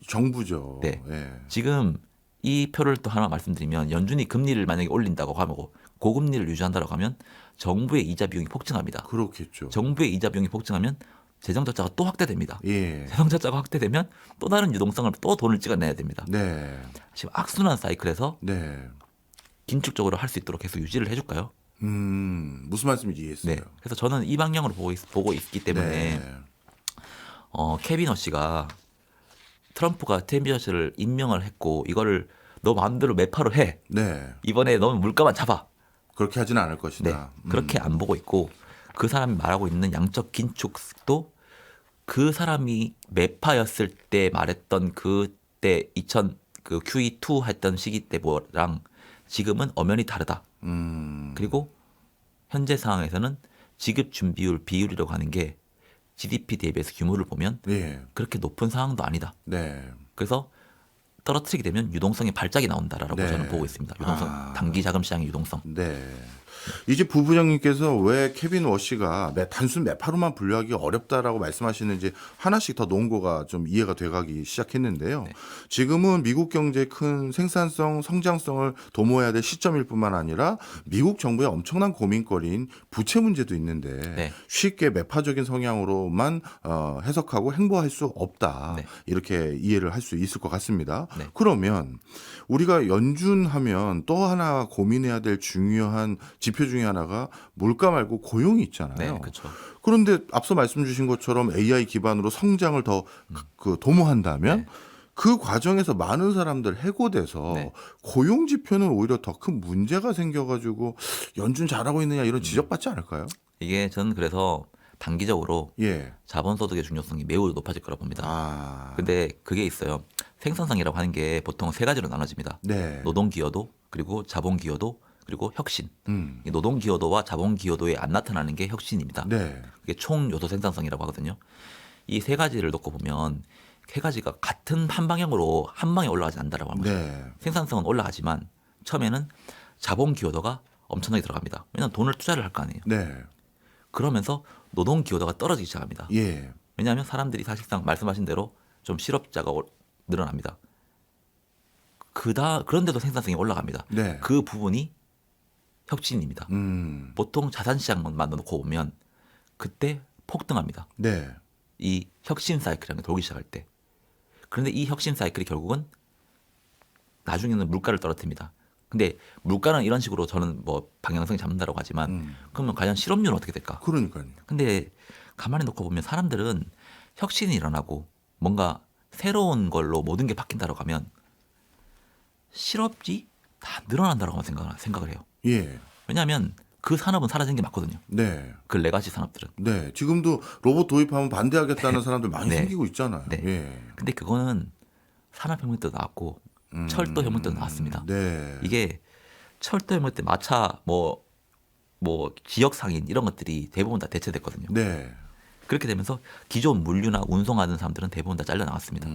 정부죠. 네. 예. 지금 이 표를 또 하나 말씀드리면 연준이 금리를 만약에 올린다고 하고 고금리를 유지한다고 하면 정부의 이자 비용이 폭증합니다. 그렇겠죠. 정부의 이자 비용이 폭증하면 재정 적자가 또 확대됩니다. 예. 재정 적자가 확대되면 또 다른 유동성을 또 돈을 찍어내야 됩니다. 네. 지금 악순환 사이클에서 네. 긴축적으로 할 수 있도록 계속 유지를 해줄까요? 무슨 말씀인지 이해했어요. 네. 그래서 저는 이 방향으로 보고 있기 때문에 네. 케빈 어시가 트럼프가 케빈 어시를 임명을 했고 이거를 너 마음대로 매파로 해. 네. 이번에 너는 물가만 잡아. 그렇게 하지는 않을 네. 것이다. 그렇게 안 보고 있고 그 사람이 말하고 있는 양적 긴축도 그 사람이 매파였을 때 말했던 그때 2000 그 QE2 했던 시기 때랑 지금은 엄연히 다르다. 그리고 현재 상황에서는 지급 준비율 비율이라고 하는 게 GDP 대비해서 규모를 보면 예. 그렇게 높은 상황도 아니다. 네. 그래서 떨어뜨리게 되면 유동성의 발작이 나온다라고 네. 저는 보고 있습니다. 유동성, 아. 단기 자금 시장의 유동성. 네. 이제 부부장님께서 왜 케빈 워시가 단순 매파로만 분류하기 어렵다라고 말씀하시는지 하나씩 더 논거가 좀 이해가 돼가기 시작했는데요. 네. 지금은 미국 경제의 큰 생산성, 성장성을 도모해야 될 시점일 뿐만 아니라 미국 정부의 엄청난 고민거리인 부채 문제도 있는데 네. 쉽게 매파적인 성향으로만 해석하고 행보할 수 없다. 네. 이렇게 이해를 할 수 있을 것 같습니다. 네. 그러면 우리가 연준하면 또 하나 고민해야 될 중요한 지표 중에 하나가 물가 말고 고용이 있잖아요. 네, 그렇죠. 그런데 앞서 말씀 주신 것처럼 AI 기반으로 성장을 더 도모한다면 네. 그 과정에서 많은 사람들 해고돼서 네. 고용 지표는 오히려 더 큰 문제가 생겨가지고 연준 잘하고 있느냐 이런 지적받지 않을까요? 이게 저는 그래서 단기적으로 예. 자본소득의 중요성이 매우 높아질 거라 봅니다. 아. 근데 그게 있어요. 생산성이라고 하는 게 보통 세 가지로 나눠집니다. 네. 노동 기여도, 그리고 자본 기여도, 그리고 혁신. 음. 이 노동 기여도와 자본 기여도에 안 나타나는 게 혁신입니다. 네. 그게 총 요소 생산성이라고 하거든요. 이 세 가지를 놓고 보면 세 가지가 같은 한 방향으로 한 방에 올라가지 않는다라고 하는 거죠. 네. 생산성은 올라가지만 처음에는 자본 기여도가 엄청나게 들어갑니다. 왜냐하면 돈을 투자를 할 거 아니에요. 네. 그러면서 노동 기여도가 떨어지기 시작합니다. 예. 왜냐하면 사람들이 사실상 말씀하신 대로 좀 실업자가 늘어납니다. 그런데도 생산성이 올라갑니다. 네. 그 부분이 혁신입니다. 보통 자산 시장만 놓고 보면 그때 폭등합니다. 네. 이 혁신 사이클이라는 게 돌기 시작할 때. 그런데 이 혁신 사이클이 결국은 나중에는 물가를 떨어뜨립니다. 근데 물가는 이런 식으로 저는 뭐 방향성이 잡는다고 하지만 그러면 과연 실업률은 어떻게 될까? 그러니까요. 근데 가만히 놓고 보면 사람들은 혁신이 일어나고 뭔가 새로운 걸로 모든 게 바뀐다고 하면 실업이 다 늘어난다고 생각을 해요. 예. 왜냐하면 그 산업은 사라진 게 맞거든요. 네. 그 레가시 산업들은. 네. 지금도 로봇 도입하면 반대하겠다는 사람들 많이 네. 생기고 있잖아요. 네. 예. 근데 그거는 산업혁명 때도 나왔고 철도혁명 때도 나왔습니다. 네. 이게 철도혁명 때 마차 뭐 지역 상인 이런 것들이 대부분 다 대체됐거든요. 네. 그렇게 되면서 기존 물류나 운송하는 사람들은 대부분 다 잘려 나갔습니다.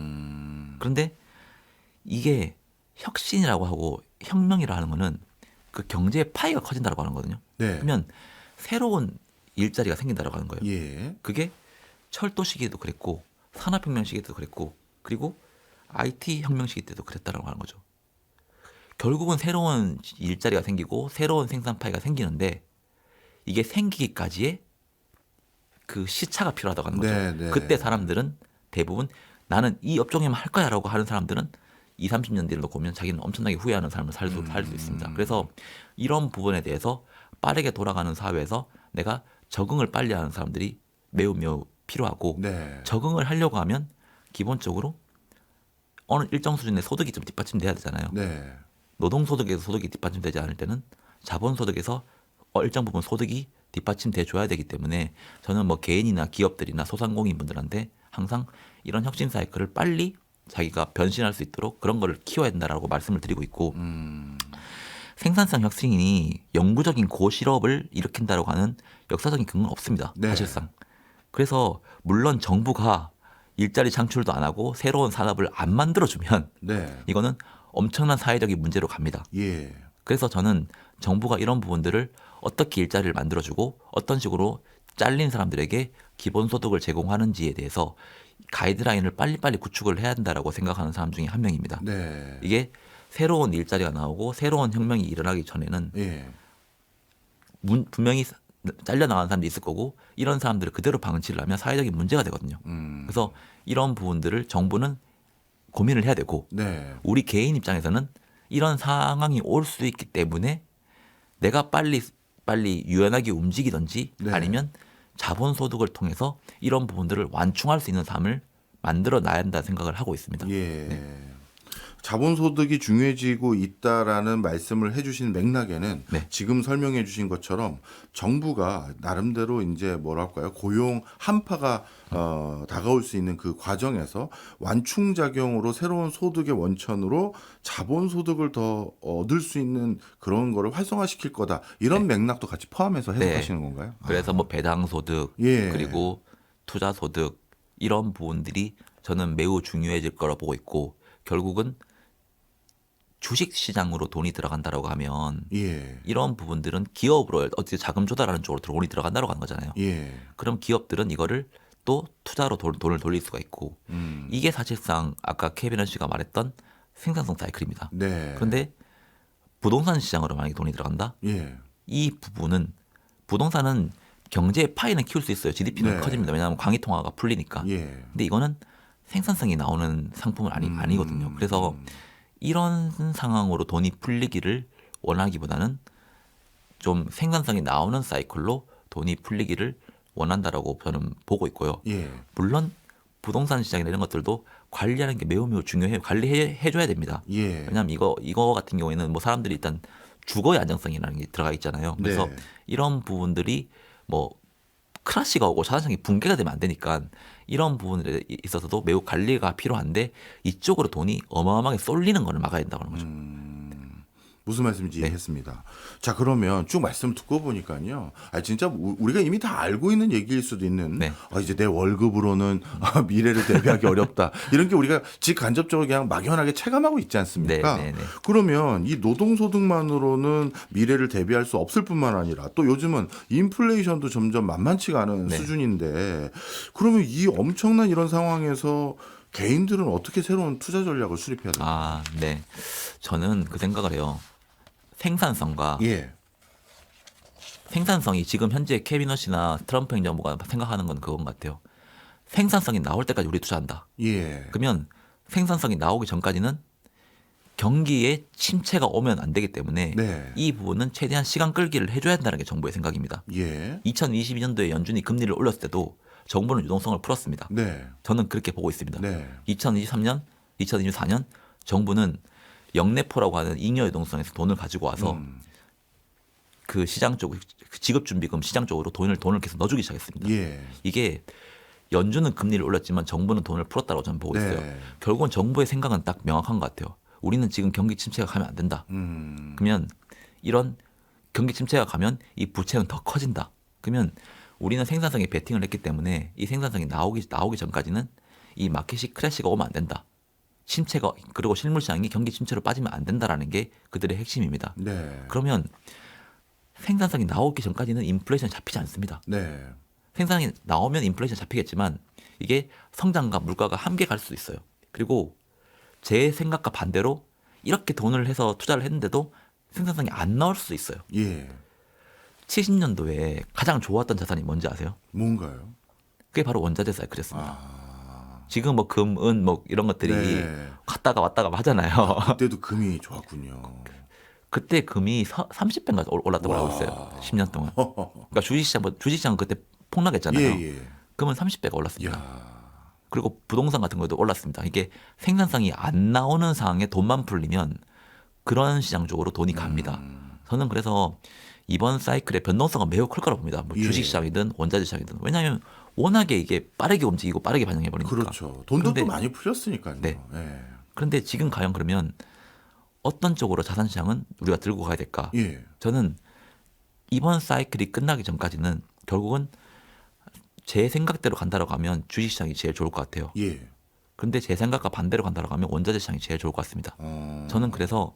그런데 이게 혁신이라고 하고 혁명이라 하는 거는 그 경제의 파이가 커진다고 하는 거거든요. 네. 그러면 새로운 일자리가 생긴다고 하는 거예요. 예. 그게 철도 시기에도 그랬고 산업혁명 시기에도 그랬고 그리고 IT 혁명 시기 때도 그랬다라고 하는 거죠. 결국은 새로운 일자리가 생기고 새로운 생산 파이가 생기는데 이게 생기기까지의 그 시차가 필요하다고 하는 거죠. 네, 네. 그때 사람들은 대부분 나는 이 업종에만 할 거야라고 하는 사람들은 20, 30년 뒤를 놓고 보면 자기는 엄청나게 후회하는 삶을 살 수 있습니다. 그래서 이런 부분에 대해서 빠르게 돌아가는 사회에서 내가 적응을 빨리 하는 사람들이 매우 필요하고 네. 적응을 하려고 하면 기본적으로 어느 일정 수준의 소득이 좀 뒷받침돼야 되잖아요. 네. 노동소득에서 소득이 뒷받침되지 않을 때는 자본소득에서 일정 부분 소득이 뒷받침돼 줘야 되기 때문에 저는 뭐 개인이나 기업들이나 소상공인분들한테 항상 이런 혁신 사이클을 빨리 자기가 변신할 수 있도록 그런 거를 키워야 된다라고 말씀을 드리고 있고 생산성 혁신이 영구적인 고실업을 일으킨다라고 하는 역사적인 근거는 없습니다. 네. 사실상. 그래서 물론 정부가 일자리 창출도 안 하고 새로운 산업을 안 만들어주면 네. 이거는 엄청난 사회적인 문제로 갑니다. 예. 그래서 저는 정부가 이런 부분들을 어떻게 일자리를 만들어주고 어떤 식으로 잘린 사람들에게 기본소득을 제공하는지에 대해서 가이드라인을 빨리빨리 구축을 해야 된다라고 생각하는 사람 중에 한 명입니다. 네. 이게 새로운 일자리가 나오고 새로운 혁명이 일어나기 전에는 예. 분명히 잘려나가는 사람도 있을 거고 이런 사람들을 그대로 방치를 하면 사회적인 문제가 되거든요. 그래서 이런 부분들을 정부는 고민을 해야 되고 네. 우리 개인 입장에서는 이런 상황이 올 수 있기 때문에 내가 빨리 유연하게 움직이든지 네. 아니면 자본소득을 통해서 이런 부분들을 완충할 수 있는 삶을 만들어 놔야 한다 생각을 하고 있습니다. 예. 자본소득이 중요해지고 있다라는 말씀을 해주신 맥락에는 네. 지금 설명해주신 것처럼 정부가 나름대로 이제 뭐랄까요 고용 한파가 다가올 수 있는 그 과정에서 완충작용으로 새로운 소득의 원천으로 자본소득을 더 얻을 수 있는 그런 거를 활성화시킬 거다 이런 맥락도 같이 포함해서 해석하시는 건가요? 그래서 뭐 배당소득 예. 그리고 투자소득 이런 부분들이 저는 매우 중요해질 거라 보고 있고 결국은 주식시장으로 돈이 들어간다라고 하면 예. 이런 부분들은 기업으로 어떻게 자금 조달하는 쪽으로 돈이 들어간다라고 하는 거잖아요. 예. 그럼 기업들은 이거를 또 투자로 돈을 돌릴 수가 있고 이게 사실상 아까 케비넌 씨가 말했던 생산성 사이클입니다. 네. 그런데 부동산 시장으로 만약에 돈이 들어간다? 예. 이 부분은 부동산은 경제의 파이는 키울 수 있어요. GDP는 네. 커집니다. 왜냐하면 광의 통화가 풀리니까. 예. 근데 이거는 생산성이 나오는 상품은 아니거든요. 그래서 이런 상황으로 돈이 풀리기를 원하기보다는 좀 생산성이 나오는 사이클로 돈이 풀리기를 원한다라고 저는 보고 있고요. 예. 물론 부동산 시장이나 이런 것들도 관리하는 게 매우 중요해요. 관리해줘야 됩니다. 예. 왜냐하면 이거 같은 경우에는 뭐 사람들이 일단 주거의 안정성이라는 게 들어가 있잖아요. 그래서 네. 이런 부분들이 뭐 크라시가 오고 자산성이 붕괴가 되면 안 되니까 이런 부분에 있어서도 매우 관리가 필요한데 이쪽으로 돈이 어마어마하게 쏠리는 거를 막아야 된다고 하는 거죠. 무슨 말씀인지 이해했습니다. 자, 그러면 쭉 말씀 듣고 보니까요. 진짜 우리가 이미 다 알고 있는 얘기일 수도 있는 네. 이제 내 월급으로는 미래를 대비하기 어렵다. 이런 게 우리가 직간접적으로 그냥 막연하게 체감하고 있지 않습니까? 네. 그러면 이 노동소득만으로는 미래를 대비할 수 없을 뿐만 아니라 또 요즘은 인플레이션도 점점 만만치가 않은 네. 수준인데 그러면 이 엄청난 이런 상황에서 개인들은 어떻게 새로운 투자 전략을 수립해야 될까요? 네. 저는 그 생각을 해요. 생산성과 예. 생산성이 지금 현재 캐비넛 씨나 트럼프 행정부가 생각하는 건 그건 같아요. 생산성이 나올 때까지 우리 투자한다. 예. 그러면 생산성이 나오기 전까지는 경기에 침체가 오면 안 되기 때문에 네. 이 부분은 최대한 시간 끌기를 해줘야 한다는 게 정부의 생각입니다. 예. 2022년도에 연준이 금리를 올렸을 때도 정부는 유동성을 풀었습니다. 네. 저는 그렇게 보고 있습니다. 네. 2023년, 2024년 정부는 영내포라고 하는 잉여 유동성에서 돈을 가지고 와서 그 시장 쪽 지급준비금 시장 쪽으로 돈을 계속 넣어주기 시작했습니다. 예. 이게 연준은 금리를 올렸지만 정부는 돈을 풀었다고 저는 보고 있어요. 네. 결국은 정부의 생각은 딱 명확한 것 같아요. 우리는 지금 경기 침체가 가면 안 된다. 그러면 이런 경기 침체가 가면 이 부채는 더 커진다. 그러면 우리는 생산성에 베팅을 했기 때문에 이 생산성이 나오기 전까지는 이 마켓이 크래시가 오면 안 된다. 침체가 그리고 실물 시장이 경기 침체로 빠지면 안 된다라는 게 그들의 핵심입니다. 네. 그러면 생산성이 나오기 전까지는 인플레이션이 잡히지 않습니다. 네. 생산이 나오면 인플레이션 잡히겠지만 이게 성장과 물가가 함께 갈 수 있어요. 그리고 제 생각과 반대로 이렇게 돈을 해서 투자를 했는데도 생산성이 안 나올 수 있어요. 예. 70년도에 가장 좋았던 자산이 뭔지 아세요? 뭔가요? 그게 바로 원자재 사이클이었습니다. 아. 지금 뭐 금, 은 뭐 이런 것들이 네. 갔다가 왔다가 하잖아요. 그때도 금이 좋았군요. 그때 금이 30배인가 올랐다고 알고 있어요. 10년 동안. 그러니까 주식시장은 그때 폭락했잖아요. 예. 금은 30배가 올랐습니다. 야. 그리고 부동산 같은 것도 올랐습니다. 이게 생산성이 안 나오는 상황에 돈만 풀리면 그런 시장 쪽으로 돈이 갑니다. 저는 그래서 이번 사이클의 변동성은 매우 클 거라고 봅니다. 뭐 예. 주식시장이든 원자재 시장이든. 왜냐하면 워낙에 이게 빠르게 움직이고 빠르게 반영해 버리니까. 그렇죠. 돈도 그런데- 또 많이 풀렸으니까요. 네. 예. 그런데 지금 과연 그러면 어떤 쪽으로 자산 시장은 우리가 들고 가야 될까? 예. 저는 이번 사이클이 끝나기 전까지는 결국은 제 생각대로 간다라고 하면 주식시장이 제일 좋을 것 같아요. 예. 근데 제 생각과 반대로 간다라고 하면 원자재 시장이 제일 좋을 것 같습니다. 저는 그래서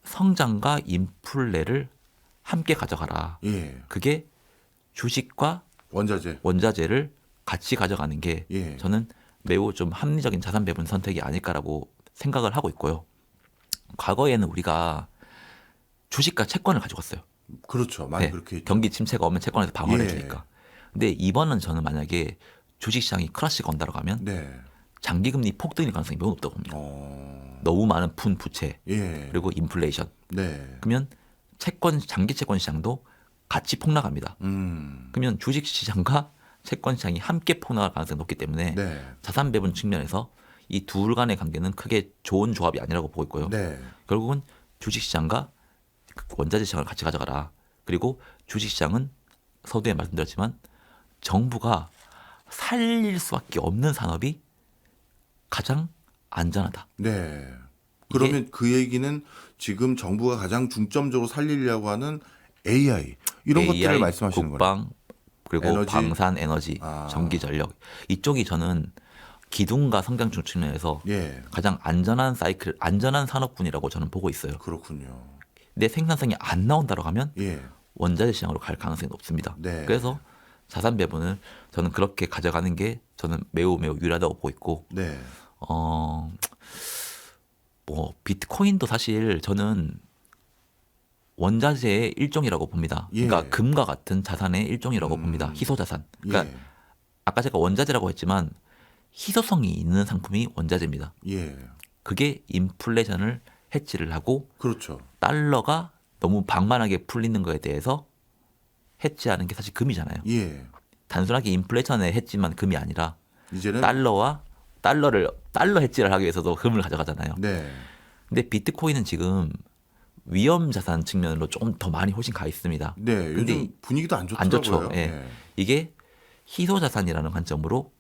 성장과 인플레를 함께 가져가라. 예. 그게 주식과 원자재. 원자재를 같이 가져가는 게 예. 저는 매우 좀 합리적인 자산 배분 선택이 아닐까라고 생각을 하고 있고요. 과거에는 우리가 주식과 채권을 가지고 왔어요. 그렇죠. 많이 네, 그렇게 했죠. 경기 침체가 오면 채권에서 방어를 예. 해주니까. 근데 이번은 저는 만약에 주식시장이 크라시가 온다고 하면 네. 장기금리 폭등일 가능성이 매우 높다고 봅니다. 어. 너무 많은 푼 부채 예. 그리고 인플레이션. 네. 그러면 장기 채권 시장도 같이 폭락합니다. 그러면 주식 시장과 채권 시장이 함께 폭락할 가능성이 높기 때문에 네. 자산 배분 측면에서 이 둘 간의 관계는 크게 좋은 조합이 아니라고 보고 있고요. 네. 결국은 주식 시장과 원자재 시장을 같이 가져가라. 그리고 주식 시장은 서두에 말씀드렸지만 정부가 살릴 수밖에 없는 산업이 가장 안전하다. 네. 그러면 그 얘기는 지금 정부가 가장 중점적으로 살리려고 하는 AI 이런 것들을 AI, 말씀하시는 거예요. 국방 그리고 에너지? 방산 에너지, 아. 전기 전력 이쪽이 저는 기둥과 성장충 측면에서 예. 가장 안전한 사이클, 안전한 산업군이라고 저는 보고 있어요. 그렇군요. 내 생산성이 안 나온다고 하면 예. 원자재 시장으로 갈 가능성이 높습니다. 네. 그래서 자산 배분을 저는 그렇게 가져가는 게 저는 매우 유리하다고 보고 있고, 네. 뭐 비트코인도 사실 저는 원자재의 일종이라고 봅니다. 예. 그러니까 금과 같은 자산의 일종이라고 봅니다. 희소 자산. 그러니까 예. 아까 제가 원자재라고 했지만 희소성이 있는 상품이 원자재입니다. 예. 그게 인플레이션을 해치를 하고 그렇죠. 달러가 너무 방만하게 풀리는 거에 대해서 해치하는 게 사실 금이잖아요. 예. 단순하게 인플레이션의 해치만 금이 아니라 이제는 달러 해치를 하기 위해서도 금을 가져가잖아요. 네. 근데 비트코인은 지금 위험 자산 측면으로 조금 더 많이 훨씬 가 있습니다. 네. 근데 요즘 분위기도 안 안 좋더라고요. 좋죠. 예. 이게 희소 자산이라는 관점으로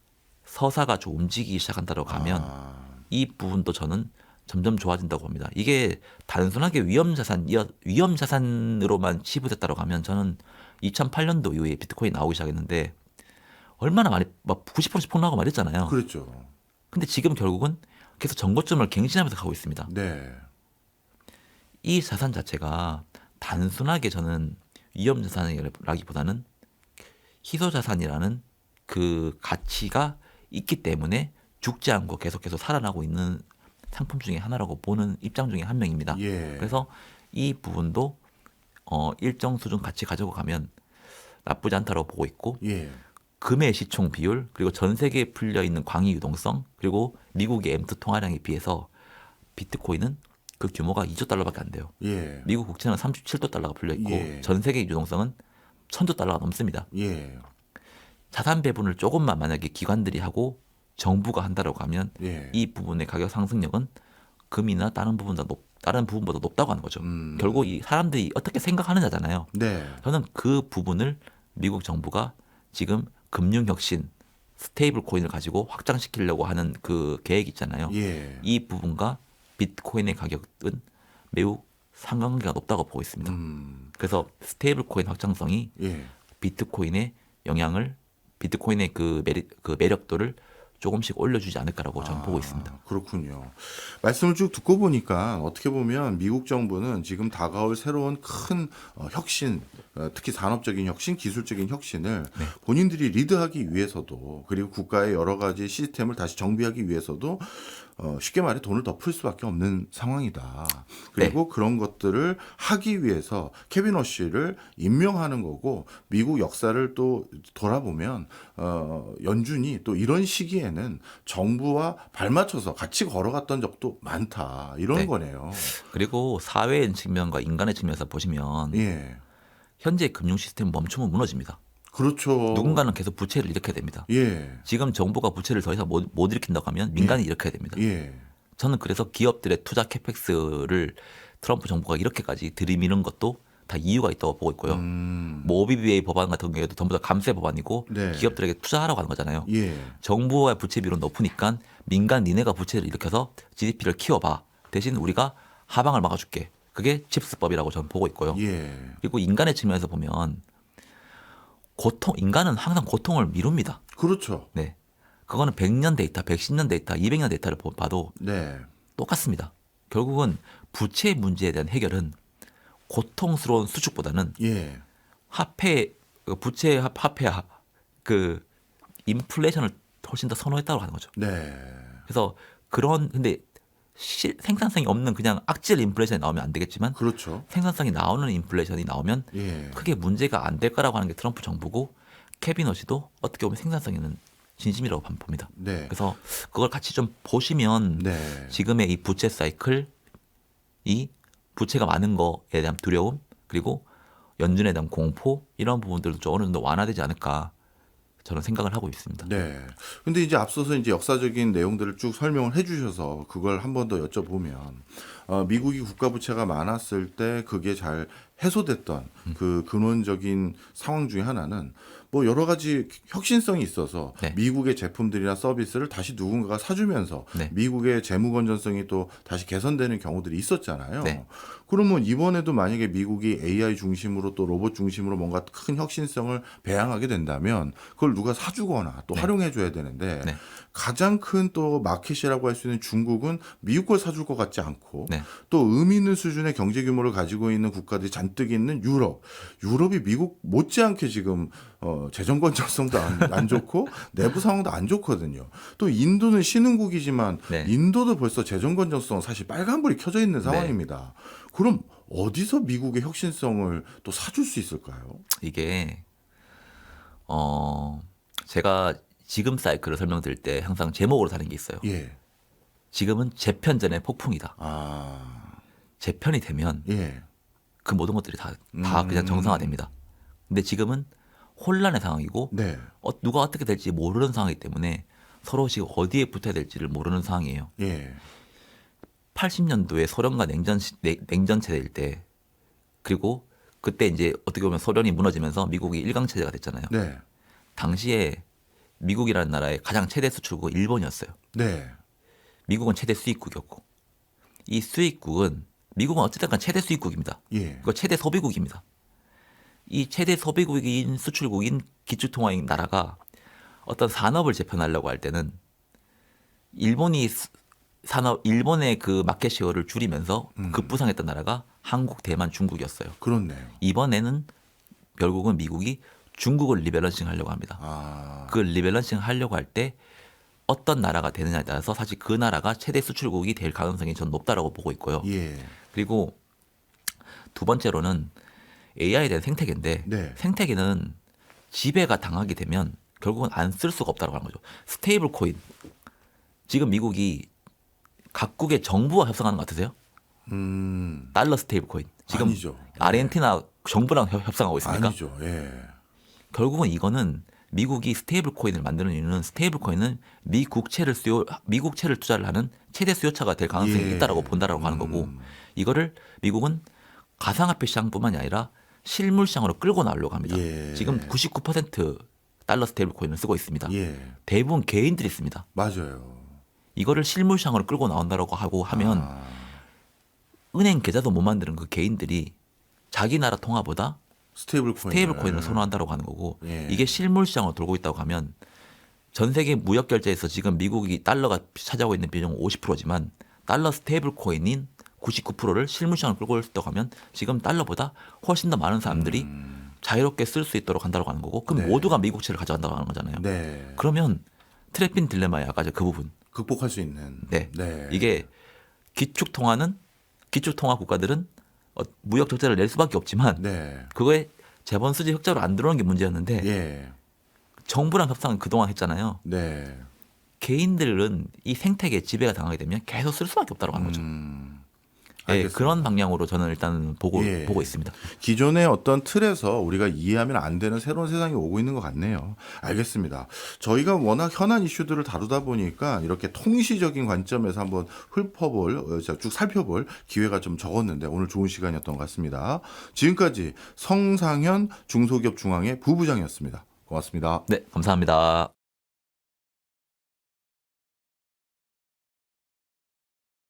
서사가 좀 움직이기 시작한다고 하면 아. 이 부분도 저는 점점 좋아진다고 봅니다. 이게 단순하게 위험 자산으로만 치부됐다고 하면 저는 2008년도 이후에 비트코인 나오기 시작했는데 얼마나 많이 막 90%씩 폭락하고 말했잖아요. 그렇죠. 근데 지금 결국은 계속 전고점을 갱신하면서 가고 있습니다. 네. 이 자산 자체가 단순하게 저는 위험 자산이라기보다는 희소 자산이라는 그 가치가 있기 때문에 죽지 않고 계속해서 살아나고 있는 상품 중에 하나라고 보는 입장 중에 한 명입니다. 예. 그래서 이 부분도 일정 수준 같이 가지고 가면 나쁘지 않다고 보고 있고 예. 금의 시총 비율 그리고 전 세계에 풀려 있는 광의 유동성 그리고 미국의 M2 통화량에 비해서 비트코인은 그 규모가 2조 달러밖에 안 돼요. 예. 미국 국채는 37조 달러가 풀려 있고 예. 전 세계 유동성은 1000조 달러가 넘습니다. 예. 자산 배분을 조금만 만약에 기관들이 하고 정부가 한다라고 하면 예. 이 부분의 가격 상승력은 금이나 다른 부분보다 높다고 하는 거죠. 결국 이 사람들이 어떻게 생각하느냐잖아요. 네. 저는 그 부분을 미국 정부가 지금 금융 혁신 스테이블 코인을 가지고 확장시키려고 하는 그 계획 있잖아요. 예. 이 부분과 비트코인의 가격은 매우 상관관계가 높다고 보고 있습니다. 그래서 스테이블 코인 확장성이 예. 비트코인의 영향을 비트코인의 그 매력도를 조금씩 올려주지 않을까라고 저는 보고 있습니다. 그렇군요. 말씀을 쭉 듣고 보니까 어떻게 보면 미국 정부는 지금 다가올 새로운 큰 혁신, 특히 산업적인 혁신, 기술적인 혁신을 네. 본인들이 리드하기 위해서도 그리고 국가의 여러 가지 시스템을 다시 정비하기 위해서도 쉽게 말해 돈을 더 풀 수밖에 없는 상황이다. 그리고 그런 것들을 하기 위해서 케빈 허쉬를 임명하는 거고 미국 역사를 또 돌아보면 연준이 또 이런 시기에는 정부와 발맞춰서 같이 걸어갔던 적도 많다. 이런 네. 거네요. 그리고 사회의 측면과 인간의 측면에서 보시면 예. 현재 금융 시스템 멈추면 무너집니다. 그렇죠. 누군가는 계속 부채를 일으켜야 됩니다. 예. 지금 정부가 부채를 더 이상 못 일으킨다고 하면 민간이 일으켜야 됩니다. 예. 저는 그래서 기업들의 투자 캐펙스를 트럼프 정부가 이렇게까지 들이미는 것도 다 이유가 있다고 보고 있고요. 뭐 OBBA 법안 같은 경우에도 전부 다 감세 법안이고 네. 기업들에게 투자하라고 하는 거잖아요. 예. 정부의 부채 비율은 높으니까 민간 니네가 부채를 일으켜서 GDP를 키워봐. 대신 우리가 하방을 막아줄게. 그게 칩스법이라고 저는 보고 있고요. 예. 그리고 인간의 측면에서 보면 인간은 항상 고통을 미룹니다. 그렇죠. 네. 그거는 100년 데이터, 110년 데이터, 200년 데이터를 봐도 네. 똑같습니다. 결국은 부채 문제에 대한 해결은 고통스러운 수축보다는 예. 부채 화폐 그 인플레이션을 훨씬 더 선호했다고 하는 거죠. 네. 그래서 근데 생산성이 없는 그냥 악질 인플레이션이 나오면 안 되겠지만 그렇죠. 생산성이 나오는 인플레이션이 나오면 예. 크게 문제가 안 될 거라고 하는 게 트럼프 정부고 캐비너시도 어떻게 보면 생산성 있는 진심이라고 봅니다. 네. 그래서 그걸 같이 좀 보시면 네. 지금의 이 부채 사이클, 이 부채가 많은 거에 대한 두려움 그리고 연준에 대한 공포 이런 부분들도 좀 어느 정도 완화되지 않을까 저는 생각을 하고 있습니다. 네. 근데 이제 앞서서 이제 역사적인 내용들을 쭉 설명을 해주셔서 그걸 한 번 더 여쭤보면 미국이 국가 부채가 많았을 때 그게 잘 해소됐던 그 근원적인 상황 중에 하나는 뭐 여러 가지 혁신성이 있어서 네. 미국의 제품들이나 서비스를 다시 누군가가 사주면서 네. 미국의 재무 건전성이 또 다시 개선되는 경우들이 있었잖아요. 네. 그러면 이번에도 만약에 미국이 AI 중심으로 또 로봇 중심으로 뭔가 큰 혁신성을 배양하게 된다면 그걸 누가 사주거나 또 네. 활용해 줘야 되는데 네. 가장 큰 또 마켓이라고 할 수 있는 중국은 미국 걸 사줄 것 같지 않고 네. 또 의미 있는 수준의 경제 규모를 가지고 있는 국가들이 잔뜩 있는 유럽이 미국 못지않게 지금 재정 건전성도 안 좋고 내부 상황도 안 좋거든요. 또 인도는 신흥국이지만 네. 인도도 벌써 재정 건전성 사실 빨간불이 켜져 있는 상황입니다. 그럼 어디서 미국의 혁신성을 또 사줄 수 있을까요? 이게 제가 지금 사이클을 설명드릴 때 항상 제목으로 다는 게 있어요. 예. 지금은 재편전의 폭풍이다. 아, 재편이 되면 예. 그 모든 것들이 다 그냥 정상화됩니다. 근데 지금은 혼란의 상황이고 네. 누가 어떻게 될지 모르는 상황이기 때문에 서로 지금 어디에 붙어야 될지를 모르는 상황이에요. 예. 80년도에 소련과 냉전 체제일 때 그리고 그때 이제 어떻게 보면 소련이 무너지면서 미국이 일강 체제가 됐잖아요. 네. 당시에 미국이라는 나라의 가장 최대 수출국은 일본이었어요. 네. 미국은 최대 수입국이었고 이 수입국은 미국은 어쨌든 최대 수입국입니다. 예. 그거 최대 소비국입니다. 이 최대 소비국인 수출국인 기축통화인 나라가 어떤 산업을 재편하려고 할 때는 일본의 그 마켓 쉐어를 줄이면서 급부상했던 나라가 한국, 대만, 중국이었어요. 그렇네요. 이번에는 결국은 미국이 중국을 리밸런싱 하려고 합니다. 아, 그 리밸런싱 하려고 할 때 어떤 나라가 되느냐에 따라서 사실 그 나라가 최대 수출국이 될 가능성이 전 높다라고 보고 있고요. 예. 그리고 두 번째로는 AI에 대한 생태계인데 네. 생태계는 지배가 당하게 되면 결국은 안 쓸 수가 없다고 하는 거죠. 스테이블 코인. 지금 미국이 각국의 정부와 협상하는 것 같으세요? 달러 스테이블 코인. 지금 아니죠. 아르헨티나 정부랑 협상하고 있습니까? 아니죠. 예. 결국은 이거는 미국이 스테이블 코인을 만드는 이유는 스테이블 코인은 미국 채를 투자를 하는 최대 수요처가 될 가능성이 예. 있다라고 본다라고 하는 거고 이거를 미국은 가상화폐 시장뿐만이 아니라 실물 시장으로 끌고 나오려고 합니다. 예. 지금 99% 달러 스테이블 코인을 쓰고 있습니다. 예. 대부분 개인들이 씁니다. 맞아요. 이거를 실물 시장으로 끌고 나온다라고 하면 아, 은행 계좌도 못 만드는 그 개인들이 자기 나라 통화보다 스테이블 코인. 스테이블 코인을 선호한다라고 하는 거고 예. 이게 실물 시장으로 돌고 있다고 하면 전 세계 무역 결제에서 지금 미국이 달러가 차지하고 있는 비중은 50%지만 달러 스테이블 코인인 99%를 실물 시장으로 끌고 있다고 하면 지금 달러보다 훨씬 더 많은 사람들이 자유롭게 쓸 수 있도록 한다고 하는 거고 그럼 네. 모두가 미국채를 가져간다고 하는 거잖아요. 네. 그러면 트랩핀 딜레마의 아까 그 부분. 극복할 수 있는. 네. 네. 이게 기축통화 국가들은 무역 적자를 낼 수밖에 없지만 네. 그거에 재본 수지 흑자로 안 들어오는 게 문제였는데 예. 정부랑 협상은 그동안 했잖아요. 네. 개인들은 이 생태계 지배가 당하게 되면 계속 쓸 수밖에 없다고 하는 거죠. 예, 알겠습니다. 그런 방향으로 저는 일단 보고 예. 있습니다. 기존의 어떤 틀에서 우리가 이해하면 안 되는 새로운 세상이 오고 있는 것 같네요. 알겠습니다. 저희가 워낙 현안 이슈들을 다루다 보니까 이렇게 통시적인 관점에서 한번 쭉 살펴볼 기회가 좀 적었는데 오늘 좋은 시간이었던 것 같습니다. 지금까지 성상현 중소기업중앙회 부부장이었습니다. 고맙습니다. 네, 감사합니다.